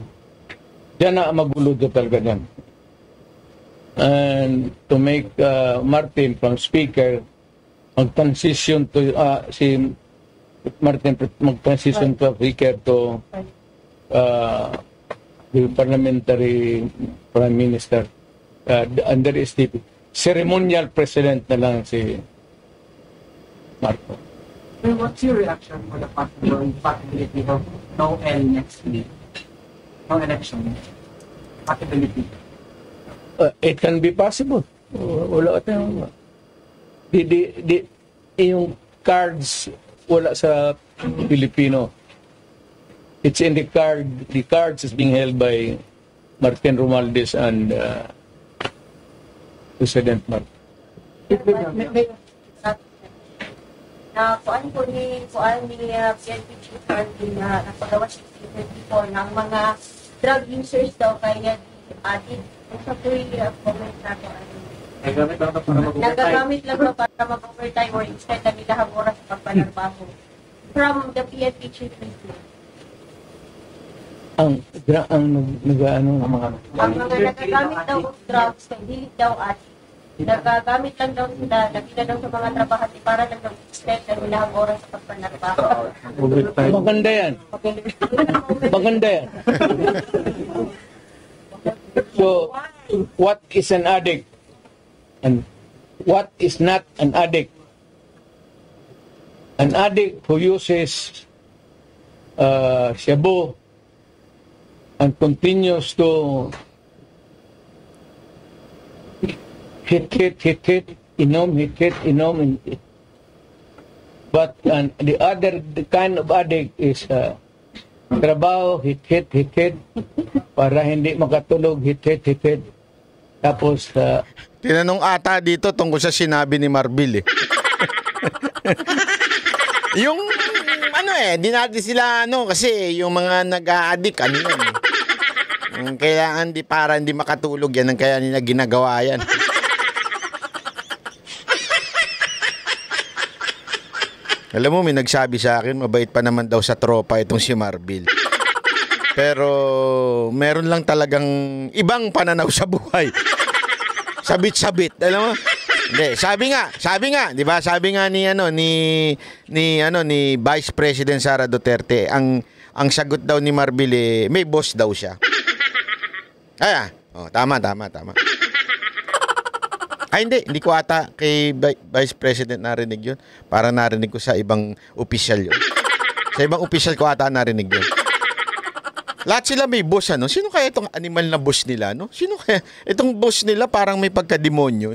Speaker 2: Diyan na magulo talaga yan. And to make Martin from speaker mag-transition to si Martin mag-transition to speaker to the parliamentary prime minister. And there is the ceremonial president na lang si Marcos.
Speaker 4: Well, what's your reaction for the possibility of no L next week? No election. Possibility.
Speaker 2: It can be possible. Wala tayong... Yung cards wala sa Pilipino. It's in the card. The cards is being held by Martin Romualdez and President Marcos.
Speaker 7: Na kuan ni PNP Chief Martin na napagawa siya before ng mga drug users daw kaya added sa tuwi comment na ko nagagamit lang ba para mag-overtime or instead na nilahang oras sa pagpanarbaho from the PNP Chief mismo.
Speaker 2: Ang mga
Speaker 7: nagagamit daw ng drugs kay dili daw at nagagamit lang daw sila nakita daw sa mga trabahante para lang daw instead na nilahang oras sa pagpanarbaho.
Speaker 2: maganda yan. Maganda yan. So, what is an addict? And what is not an addict? An addict who uses shabu and continues to hit, inom. But the other kind of addict is trabaho, hit, para hindi makatulog, hit. Tapos,
Speaker 1: Tinanong ata dito tungkol sa sinabi ni Marbil eh. Yung di natin sila kasi yung mga nag-a-addict yun. Yung kailangan para hindi makatulog yan ang kaya nila ginagawa yan. Alam mo, may nagsabi sa akin, mabait pa naman daw sa tropa itong si Marbil. Pero meron lang talagang ibang pananaw sa buhay. Sabit-sabit, alam mo? Hindi, sabi nga, 'di ba? Sabi nga ni Vice President Sara Duterte, ang sagot daw ni Marbil may boss daw siya. Tama. Hindi ko ata kay Vice President narinig 'yun. Para narinig ko sa ibang opisyal 'yun. Sa ibang opisyal ko ata narinig 'yun. Lahat sila may boss, Sino kaya itong animal na boss nila, Sino kaya? Itong boss nila parang may pagkademonyo,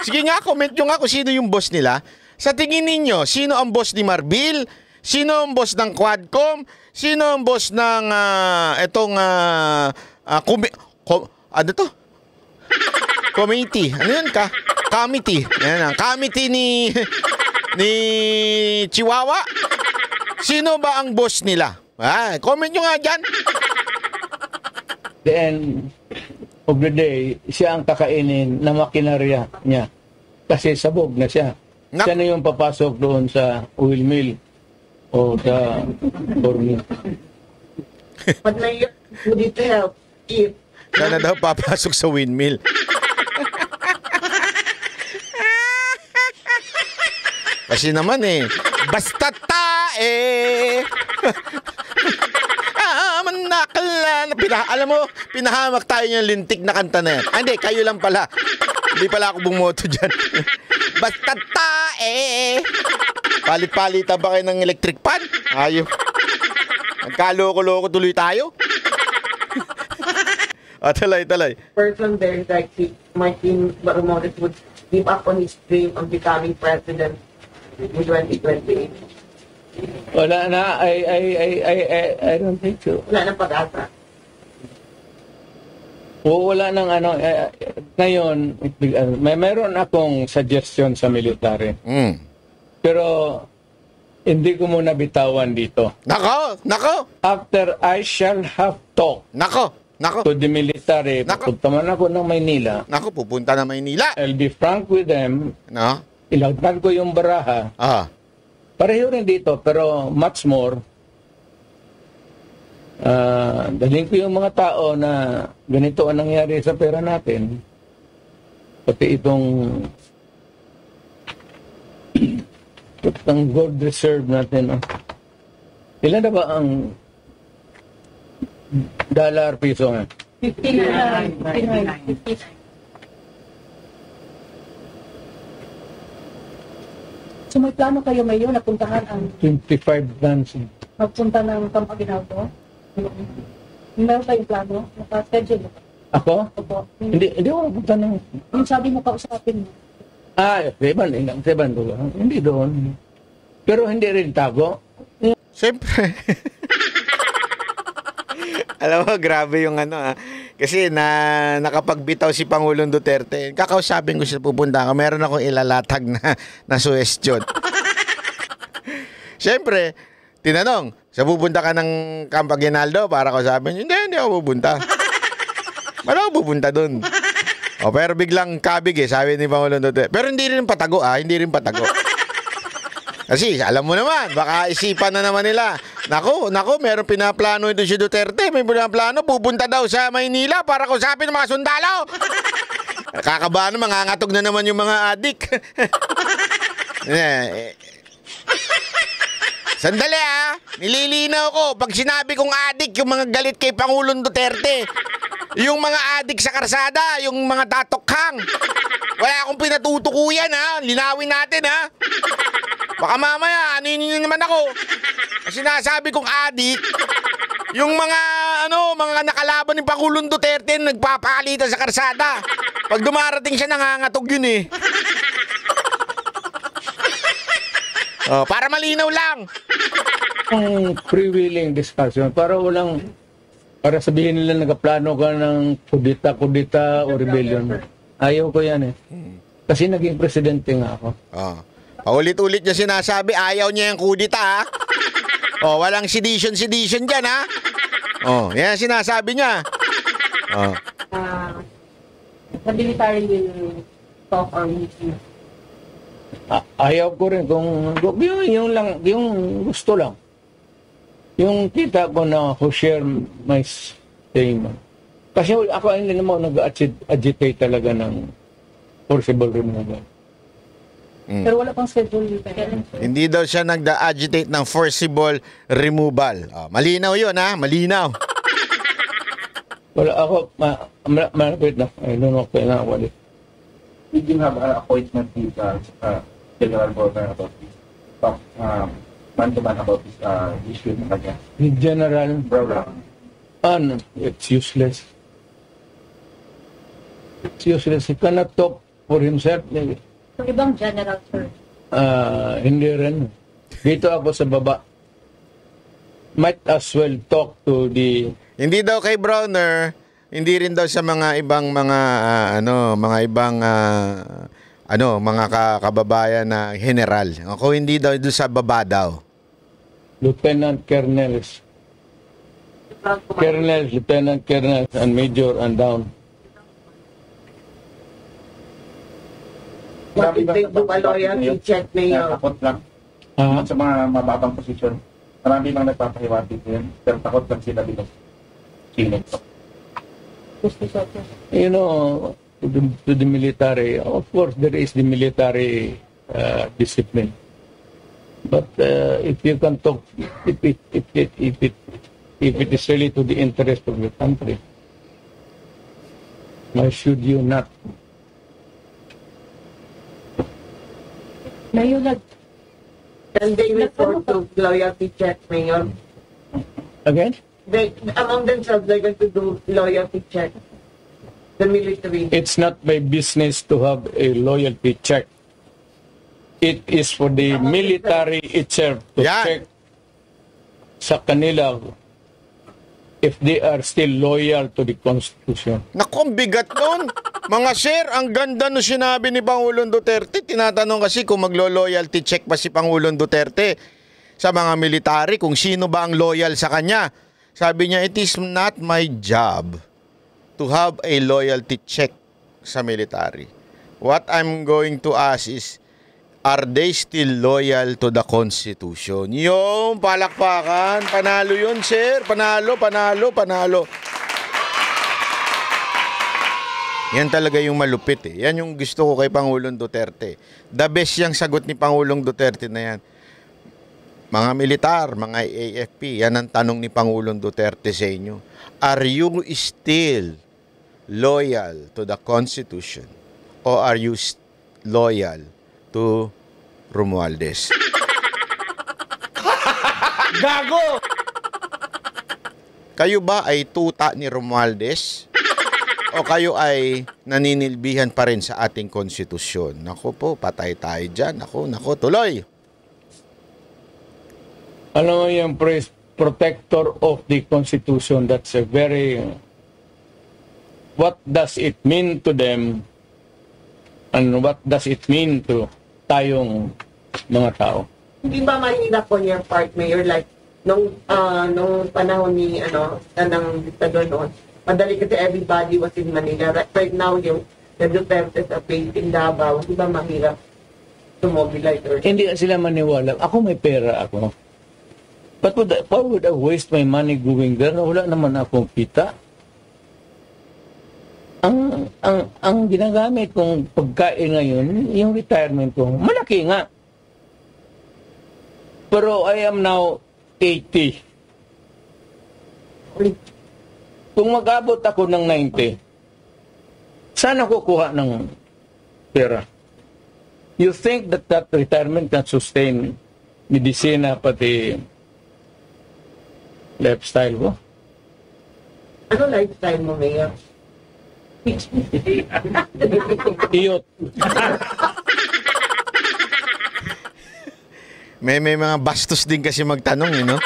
Speaker 1: Sige nga, comment nyo nga kung sino yung boss nila. Sa tingin ninyo, sino ang boss ni Marbil? Sino ang boss ng Quadcom? Sino ang boss ng committee. Ano yun ka? Committee. Yan ang committee ni Chihuahua. Sino ba ang boss nila? Comment nyo nga dyan.
Speaker 2: the end of the day, siya ang kakainin na makinarya niya. Kasi sabog na siya. Siya na yung papasok doon sa oil mill o sa corn.
Speaker 4: But may would it help if
Speaker 1: Sana daw papasok sa windmill. Kasi naman basta tae. Alam mo, pinahamak tayo yung lintik na kanta na yan. Hindi, kayo lang pala. Hindi pala ako bumoto dyan. Basta tae. Palit-palitan ba kayo ng electric pan? Ayaw. Nagkaloko-loko tuloy tayo. Talay.
Speaker 4: person there like si Martin Romualdez would give up on his dream of becoming president in 2028?
Speaker 2: Wala na. I don't think so.
Speaker 4: Wala nang pag-asa.
Speaker 2: Wala nang ngayon, mayroon akong suggestion sa military. Pero hindi ko muna bitawan dito.
Speaker 1: Nako.
Speaker 2: After I shall have talked
Speaker 1: Nako.
Speaker 2: to the military, pupunta man ako ng Maynila.
Speaker 1: Nako, pupunta na Maynila.
Speaker 2: I'll be frank with them. Ilagtan ko yung baraha. Pareho rin dito, pero much more. Dalhin ko yung mga tao na ganito ang nangyari sa pera natin. Pati itong gold reserve natin. Ilan na ba ang Dollar, piso nga.
Speaker 3: 59. So may plano kayo ngayon na puntahan ang
Speaker 2: 25 tons.
Speaker 3: magpunta ng Camp Aguinaldo? Meron kayong plano? Naka-schedule?
Speaker 2: Ako?
Speaker 3: Opo.
Speaker 2: Hindi ako punta ng...
Speaker 3: Yung sabi mo kausapin mo.
Speaker 2: Seban doon. Hindi doon. Pero hindi rin tago.
Speaker 1: Siyempre. Alam mo, grabe yung kasi nakapagbitaw si Pangulong Duterte. Kakausapin ko siya, pupunta ako. Meron akong ilalatag na suggestion. Siyempre, tinanong, pupunta ka ng Camp Aguinaldo para kausapin? Hindi ako pupunta. Paano ako pupunta doon? Pero biglang kabig sabi ni Pangulong Duterte. Pero hindi rin patago hindi rin patago. Kasi alam mo naman, baka isipan na naman nila. Nako, meron pinaplano ito si Duterte. May pinaplano, pupunta daw sa Maynila para kausapin ng mga sundalo. Kakabahan, mangangatog na naman yung mga adik. Sandali nililinaw ko. Pag sinabi kong adik, yung mga galit kay Pangulong Duterte. Yung mga adik sa karsada, yung mga tatokhang. Wala akong pinatutukuyan linawin natin Baka mamaya, aninin naman ako. Kasi sinasabi kong adik, yung mga nakalaban ni Pangulong Duterte nagpapalitan sa karsada. Pag dumarating siya, nangangatog yun para malinaw lang.
Speaker 2: Ang freewheeling discussion, para sabihin nila nagaplano ka ng kudita o rebellion. Ayaw ko yan Kasi naging presidente nga ako.
Speaker 1: Paulit-ulit niya sinasabi, ayaw niya yung kudita walang sedition dyan yan sinasabi niya.
Speaker 3: The military will talk or meeting.
Speaker 2: Ayaw ko rin kung yung gusto lang. Yung kita ko na who share my statement. Kasi ako hindi naman nag-agitate talaga ng forcible removal.
Speaker 3: Pero wala pang schedule.
Speaker 1: Hindi daw siya nagda-agitate ng forcible removal. Malinaw yun malinaw.
Speaker 2: Wala ako, malapit na. I don't know kung what it.
Speaker 4: Did you have an appointment with General Governor about this? Talk man-to-man about this issue na kanya?
Speaker 2: With General
Speaker 4: Brown.
Speaker 2: No, it's useless. It's useless. He cannot talk for himself.
Speaker 6: So, ibang general, sir.
Speaker 2: Hindi rin. Dito ako sa baba. Might as well talk to the...
Speaker 1: Hindi daw kay Browner, hindi rin daw sa mga ibang mga kababayan na general. Ako hindi daw doon sa baba daw.
Speaker 2: Lieutenant Colonels. Lieutenant Colonels, and Major and down.
Speaker 8: What if they do a loyalty check, Mayor?
Speaker 4: Takot lang. Sa mga mababang posisyon. Marami mang nagpapahiwatig din. Pero takot lang sila bilang singit.
Speaker 2: You know, to the military, of course, there is the military discipline. But if you can talk, if it is really to the interest of the country, why should you not?
Speaker 3: Mayor,
Speaker 8: And they report to loyalty check, Mayor.
Speaker 2: Again?
Speaker 8: Among themselves, they're going to do loyalty check. The military.
Speaker 2: It's not my business to have a loyalty check. It is for the military itself to check sa kanila if they are still loyal to the Constitution.
Speaker 1: Naku, ang bigat nun. Mga sir, ang ganda no sinabi ni Pangulong Duterte. Tinatanong kasi kung maglo-loyalty check pa si Pangulong Duterte sa mga military, kung sino ba ang loyal sa kanya. Sabi niya, it is not my job to have a loyalty check sa military. What I'm going to ask is, are they still loyal to the Constitution? Yung palakpakan, panalo yun, sir. Panalo. Yan talaga yung malupit Yan yung gusto ko kay Pangulong Duterte. The best yung sagot ni Pangulong Duterte na yan. Mga militar, mga AFP, yan ang tanong ni Pangulong Duterte sa inyo. Are you still loyal to the Constitution or are you loyal to Romualdez?
Speaker 2: Gago!
Speaker 1: Kayo ba ay tuta ni Romualdez? O kayo ay naninilbihan pa rin sa ating konstitusyon? Naku po, patay tayo dyan. Naku, tuloy.
Speaker 2: Ano yung protector of the Constitution? That's a very... What does it mean to them? And what does it mean to tayong mga tao?
Speaker 8: Hindi ba mahirap on your part, Mayor? Like, nung panahon ni, ng diktador noon, madali kasi everybody was in Manila. Right now, yung Duterte sa base in Davao, di ba mahirap to mobilize?
Speaker 2: Hindi sila maniwala. Ako may pera ako. But why would I waste my money going there? Wala naman akong kita. Ang ginagamit kong pagkain ngayon, yung retirement ko, malaki nga. Pero I am now 80. Kung mag-abot ako ng 90, saan ako kuha ng pera? You think that retirement can sustain medisina pati lifestyle ko?
Speaker 8: Ano lifestyle mo, Mayor?
Speaker 2: Iyot.
Speaker 1: May mga bastos din kasi magtanong, no?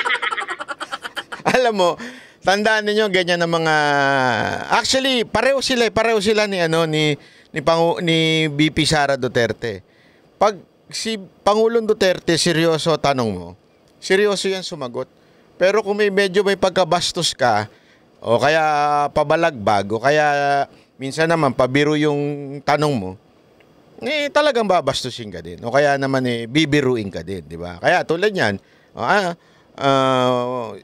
Speaker 1: Alam mo, tandaan niyo ganyan ang mga actually pareho sila ni VP Sara Duterte. Pag si Pangulong Duterte seryoso tanong mo, seryoso 'yan sumagot. Pero kung medyo may pagkabastos ka o kaya pabalagbag o kaya minsan naman pabiro yung tanong mo, talagang babastusin ka din. O kaya naman bibiruin ka din, di ba? Kaya tulad niyan,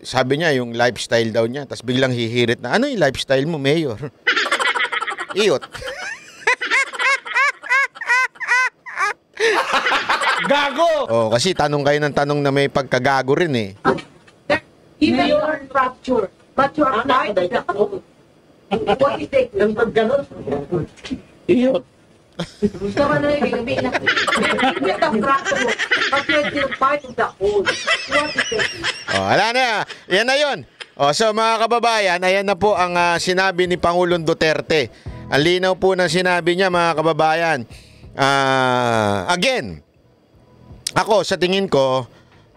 Speaker 1: sabi niya yung lifestyle daw niya, tapos biglang hihirit na, ano yung lifestyle mo, Mayor? Iyot.
Speaker 2: Gago!
Speaker 1: Kasi tanong kayo ng tanong na may pagkagago rin eh.
Speaker 3: Even your fracture, but you are part of the whole. What is it?
Speaker 8: Yung pagganon.
Speaker 2: Iyot.
Speaker 3: So, ano yung ibig na? Even the fracture, but you're still part of the whole. What is it?
Speaker 1: Wala na. Yan na yun. So mga kababayan, ayan na po ang sinabi ni Pangulong Duterte. Ang linaw po ng sinabi niya, mga kababayan. Again, ako sa tingin ko,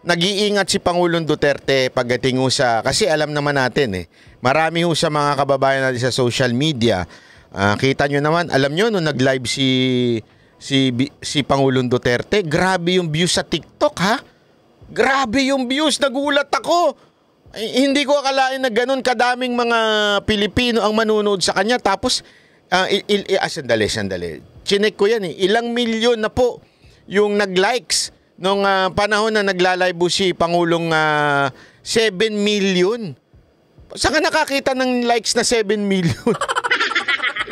Speaker 1: nag-iingat si Pangulong Duterte pagdating sa, kasi alam naman natin marami sa mga kababayan natin sa social media. Kita nyo naman, alam nyo, nung nag-live si Pangulong Duterte, grabe yung views sa TikTok, ha? Grabe yung views, nagulat ako. Hindi ko akalain na ganun kadaming mga Pilipino ang manunood sa kanya. Tapos, sandali. Chinek ko yan ilang milyon na po yung nag-likes nung panahon na nagla-live si Pangulong 7 million. Saan ka nakakita ng likes na 7 million?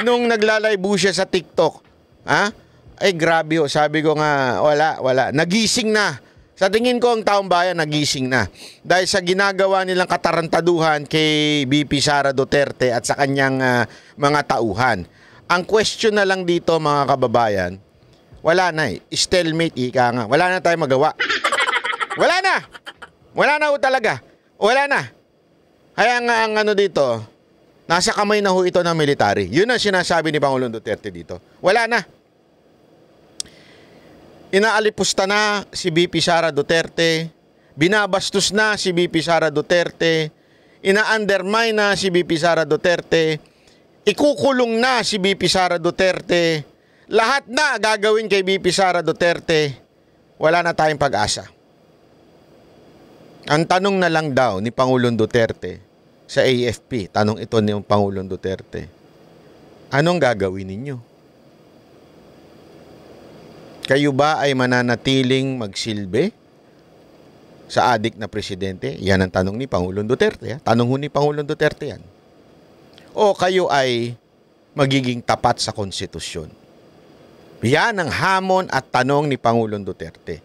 Speaker 1: Nung nagla-live siya sa TikTok. Ha? Ay grabe sabi ko nga, wala. Nagising na. Sa tingin ko ang taong bayan nagising na. Dahil sa ginagawa nilang katarantaduhan kay VP Sara Duterte at sa kanyang mga tauhan. Ang question na lang dito, mga kababayan, wala na stalemate, ika nga. Wala na tayong magawa. Wala na talaga. Wala na. Kaya nga ang dito, nasa kamay na ito ng military. Yun ang sinasabi ni Pangulong Duterte dito. Wala na. Inaalipusta na si VP Sara Duterte. Binabastos na si VP Sara Duterte. Ina-undermine na si VP Sara Duterte. Ikukulong na si VP Sara Duterte. Lahat na gagawin kay VP Sara Duterte. Wala na tayong pag-asa. Ang tanong na lang daw ni Pangulong Duterte sa AFP, tanong ito ni Pangulong Duterte, anong gagawin ninyo? Kayo ba ay mananatiling magsilbi sa adik na presidente? Yan ang tanong ni Pangulong Duterte. Tanong ni Pangulong Duterte yan. O kayo ay magiging tapat sa konstitusyon? Yan ang hamon at tanong ni Pangulong Duterte.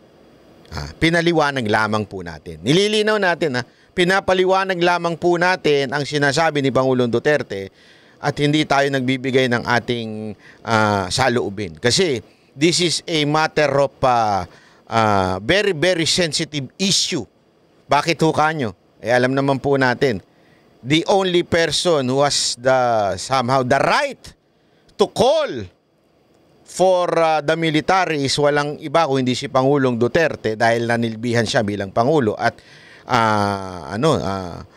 Speaker 1: Pinaliwanag lamang po natin. Nililinaw natin, pinapaliwanag lamang po natin ang sinasabi ni Pangulong Duterte at hindi tayo nagbibigay ng ating saloobin. Kasi this is a matter of very, very sensitive issue. Bakit ho kanyo? Alam naman po natin, the only person who has somehow the right to call for the military is walang iba kung hindi si Pangulong Duterte dahil nanilbihan siya bilang Pangulo at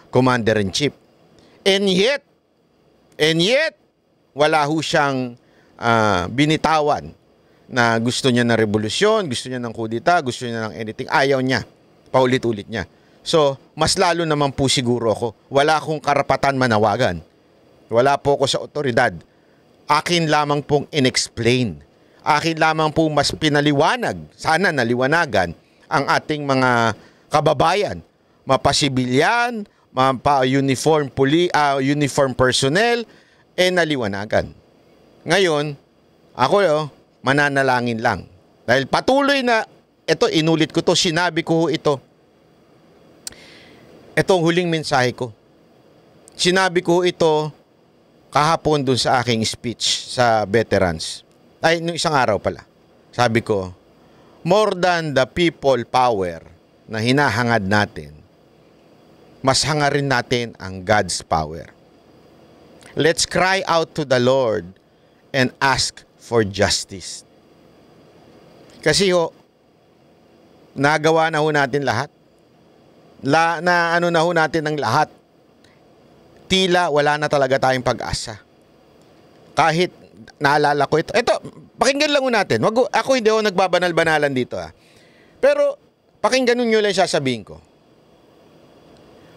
Speaker 1: Commander-in-Chief. And yet, wala ho siyang binitawan na gusto niya ng revolusyon, gusto niya ng kudita, gusto niya ng anything. Ayaw niya. Paulit-ulit niya. So, mas lalo naman po siguro ako. Wala akong karapatan manawagan. Wala po ako sa otoridad. Akin lamang pong inexplain. Akin lamang pong mas pinaliwanag, sana naliwanagan ang ating mga kababayan. Mapasibilyan, mapa-uniform uniform personnel, naliwanagan. Ngayon, ako mananalangin lang. Dahil patuloy na, inulit ko to, sinabi ko ito. Itong huling mensahe ko. Sinabi ko ito kahapon dun sa aking speech sa veterans. Nung isang araw pala. Sabi ko, more than the people power na hinahangad natin, mas hangarin natin ang God's power. Let's cry out to the Lord and ask for justice. Kasi nagawa na ho natin lahat. Na ho natin ang lahat. Tila wala na talaga tayong pag-asa. Kahit naalala ko ito. Ito, pakinggan lang ho natin. Ako hindi ako nagbabanal-banalan dito. Pero pakinggan nyo lang sasabihin ko.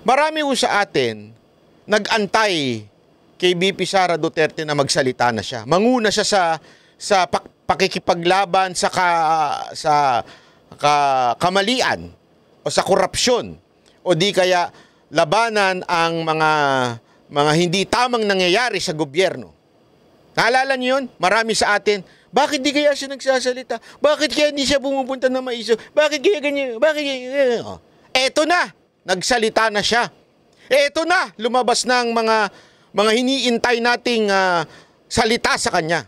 Speaker 1: Marami ho sa atin nag-antay kay BP Sara Duterte na magsalita na siya. Manguna siya sa pakikipaglaban sa kamalian o sa korupsyon o di kaya labanan ang mga hindi tamang nangyayari sa gobyerno. Naalala niyo yun? Marami sa atin, bakit di kaya siya nagsasalita? Bakit kaya hindi siya pumupunta na maiso? Bakit kaya ganyan? Bakit kaya? Eto na, nagsalita na siya. Eto na, lumabas na ang mga hiniintay nating salita sa kanya.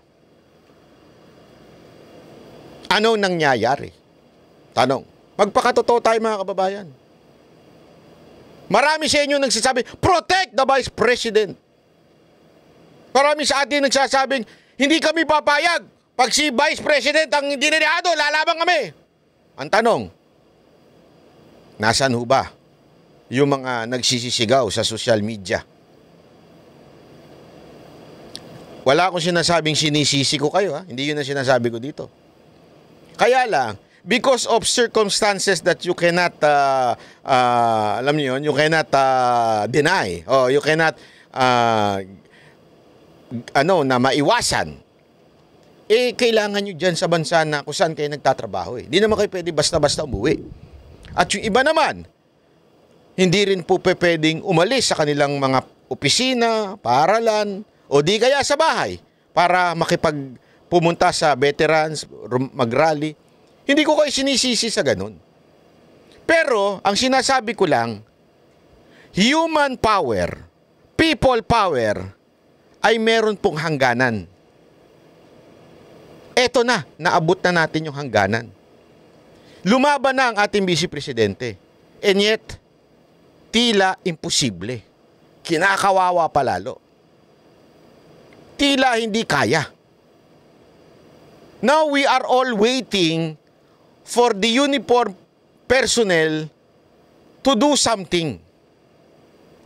Speaker 1: Ano nangyayari? Tanong. Magpakatotoo tayo mga kababayan. Marami sa inyo nagsasabi, protect the Vice President. Marami sa atin nagsasabing, hindi kami papayag. Pag si Vice President ang diniriado, lalaban kami. Ang tanong, nasaan ho ba yung mga nagsisisigaw sa social media? Wala akong sinasabing sinisisi ko kayo. Hindi yun ang sinasabi ko dito. Kaya lang, because of circumstances that you cannot, alam niyo yun, you cannot deny, or you cannot, na maiwasan, kailangan nyo dyan sa bansa na kung saan kayo nagtatrabaho. Di naman kayo pwede basta-basta umuwi. At yung iba naman, hindi rin po pwedeng umalis sa kanilang mga opisina, paaralan, o di kaya sa bahay para makipagpumunta sa veterans, mag-rally. Hindi ko kayo sinisisi sa ganun. Pero, ang sinasabi ko lang, human power, people power, ay meron pong hangganan. Eto na, naabot na natin yung hangganan. Lumaban na ang ating Vice Presidente. And yet, tila imposible. Kinakawawa palalo. Tila hindi kaya. Now we are all waiting for the uniform personnel to do something.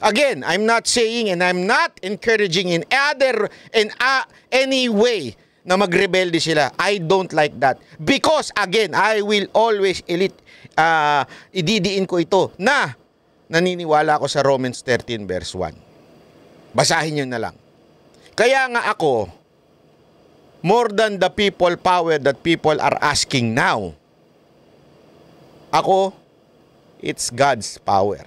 Speaker 1: Again, I'm not saying and I'm not encouraging in any way na magrebelde sila. I don't like that. Because again, I will always ididiin ko ito na naniniwala ako sa Romans 13 verse 1. Basahin nyo na lang. Kaya nga ako, more than the people power that people are asking now, ako, it's God's power.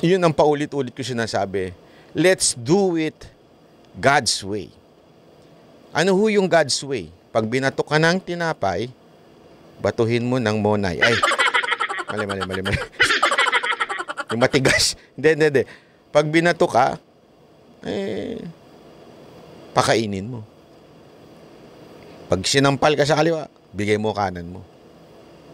Speaker 1: Yun ang paulit-ulit ko sinasabi. Let's do it God's way. Ano ho yung God's way? Pag binato ka ng tinapay, batuhin mo ng monay. Ay, mali. Yung matigas. Hindi. Pag binato ka, pakainin mo. Pag sinampal ka sa kaliwa, bigay mo kanan mo.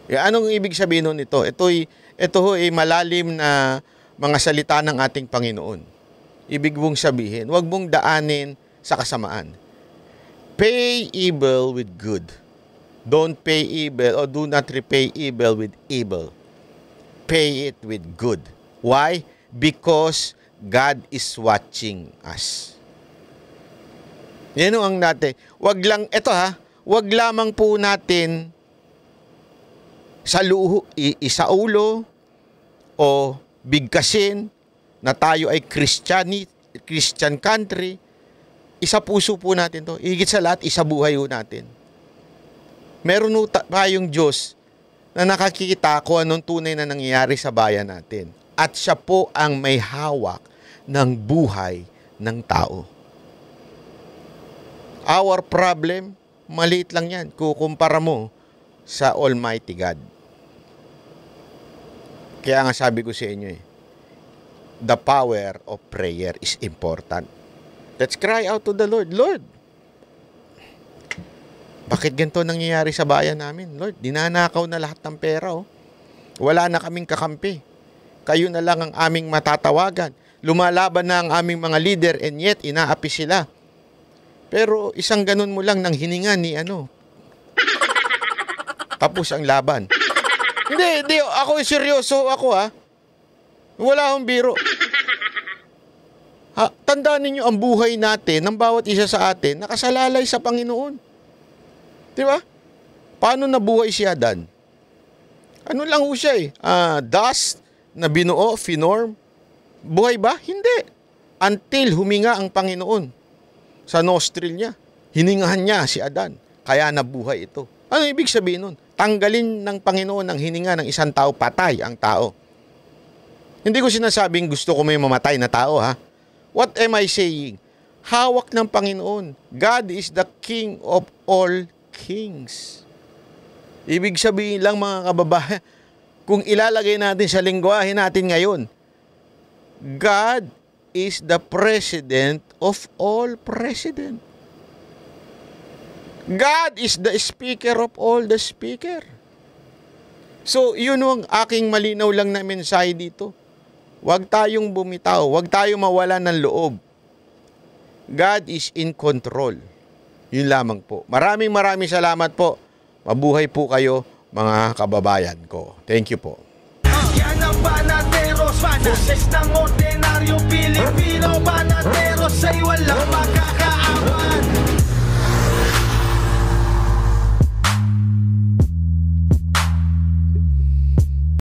Speaker 1: Anong ibig sabihin nun ito? Ito ay malalim na mga salita ng ating Panginoon. Ibig mong sabihin, huwag mong daanin sa kasamaan. Pay evil with good. Don't pay evil or do not repay evil with evil. Pay it with good. Why? Because God is watching us. Yan ang natin. Wag lamang po natin sa isaulo o bigkasin na tayo ay Christian country. Isa puso po natin to. Higit sa lahat, isa buhay po natin. Meron tayong Diyos na nakakita kung anong tunay na nangyayari sa bayan natin. At siya po ang may hawak ng buhay ng tao. Our problem, maliit lang yan. Kukumpara mo sa Almighty God. Kaya nga sabi ko sa inyo the power of prayer is important. Let's cry out to the Lord. Lord, bakit ganito nangyayari sa bayan namin? Lord, dinanakaw na lahat ng pera. Wala na kaming kakampi. Kayo na lang ang aming matatawagan. Lumalaban na ang aming mga leader and yet inaapi sila. Pero isang ganun mo lang ng hininga ni tapos ang laban. Hindi, ako seryoso Wala akong biro. Tandaan ninyo ang buhay natin, ng bawat isa sa atin, nakasalalay sa Panginoon. Di ba? Paano nabuhay si Adan? Ano lang siya dust na binuo, finorm. Buhay ba? Hindi. Until huminga ang Panginoon sa nostril niya. Hiningahan niya si Adan. Kaya nabuhay ito. Ano ibig sabihin nun? Tanggalin ng Panginoon ang hininga ng isang tao, patay ang tao. Hindi ko sinasabing gusto ko may mamatay na tao, What am I saying? Hawak ng Panginoon. God is the King of all kings. Ibig sabihin lang mga kababayan, kung ilalagay natin sa lingwahe natin ngayon, God is the President of all president. God is the Speaker of all the speaker. So, yun ang aking malinaw lang na mensahe dito. Huwag tayong bumitaw. Huwag tayong mawala ng loob. God is in control. Yun lamang po. Maraming salamat po. Mabuhay po kayo, mga kababayan ko. Thank you po.
Speaker 9: Yan ang Banateros, boses ng ordinaryo Pilipino. Banateros ay walang makakaawan.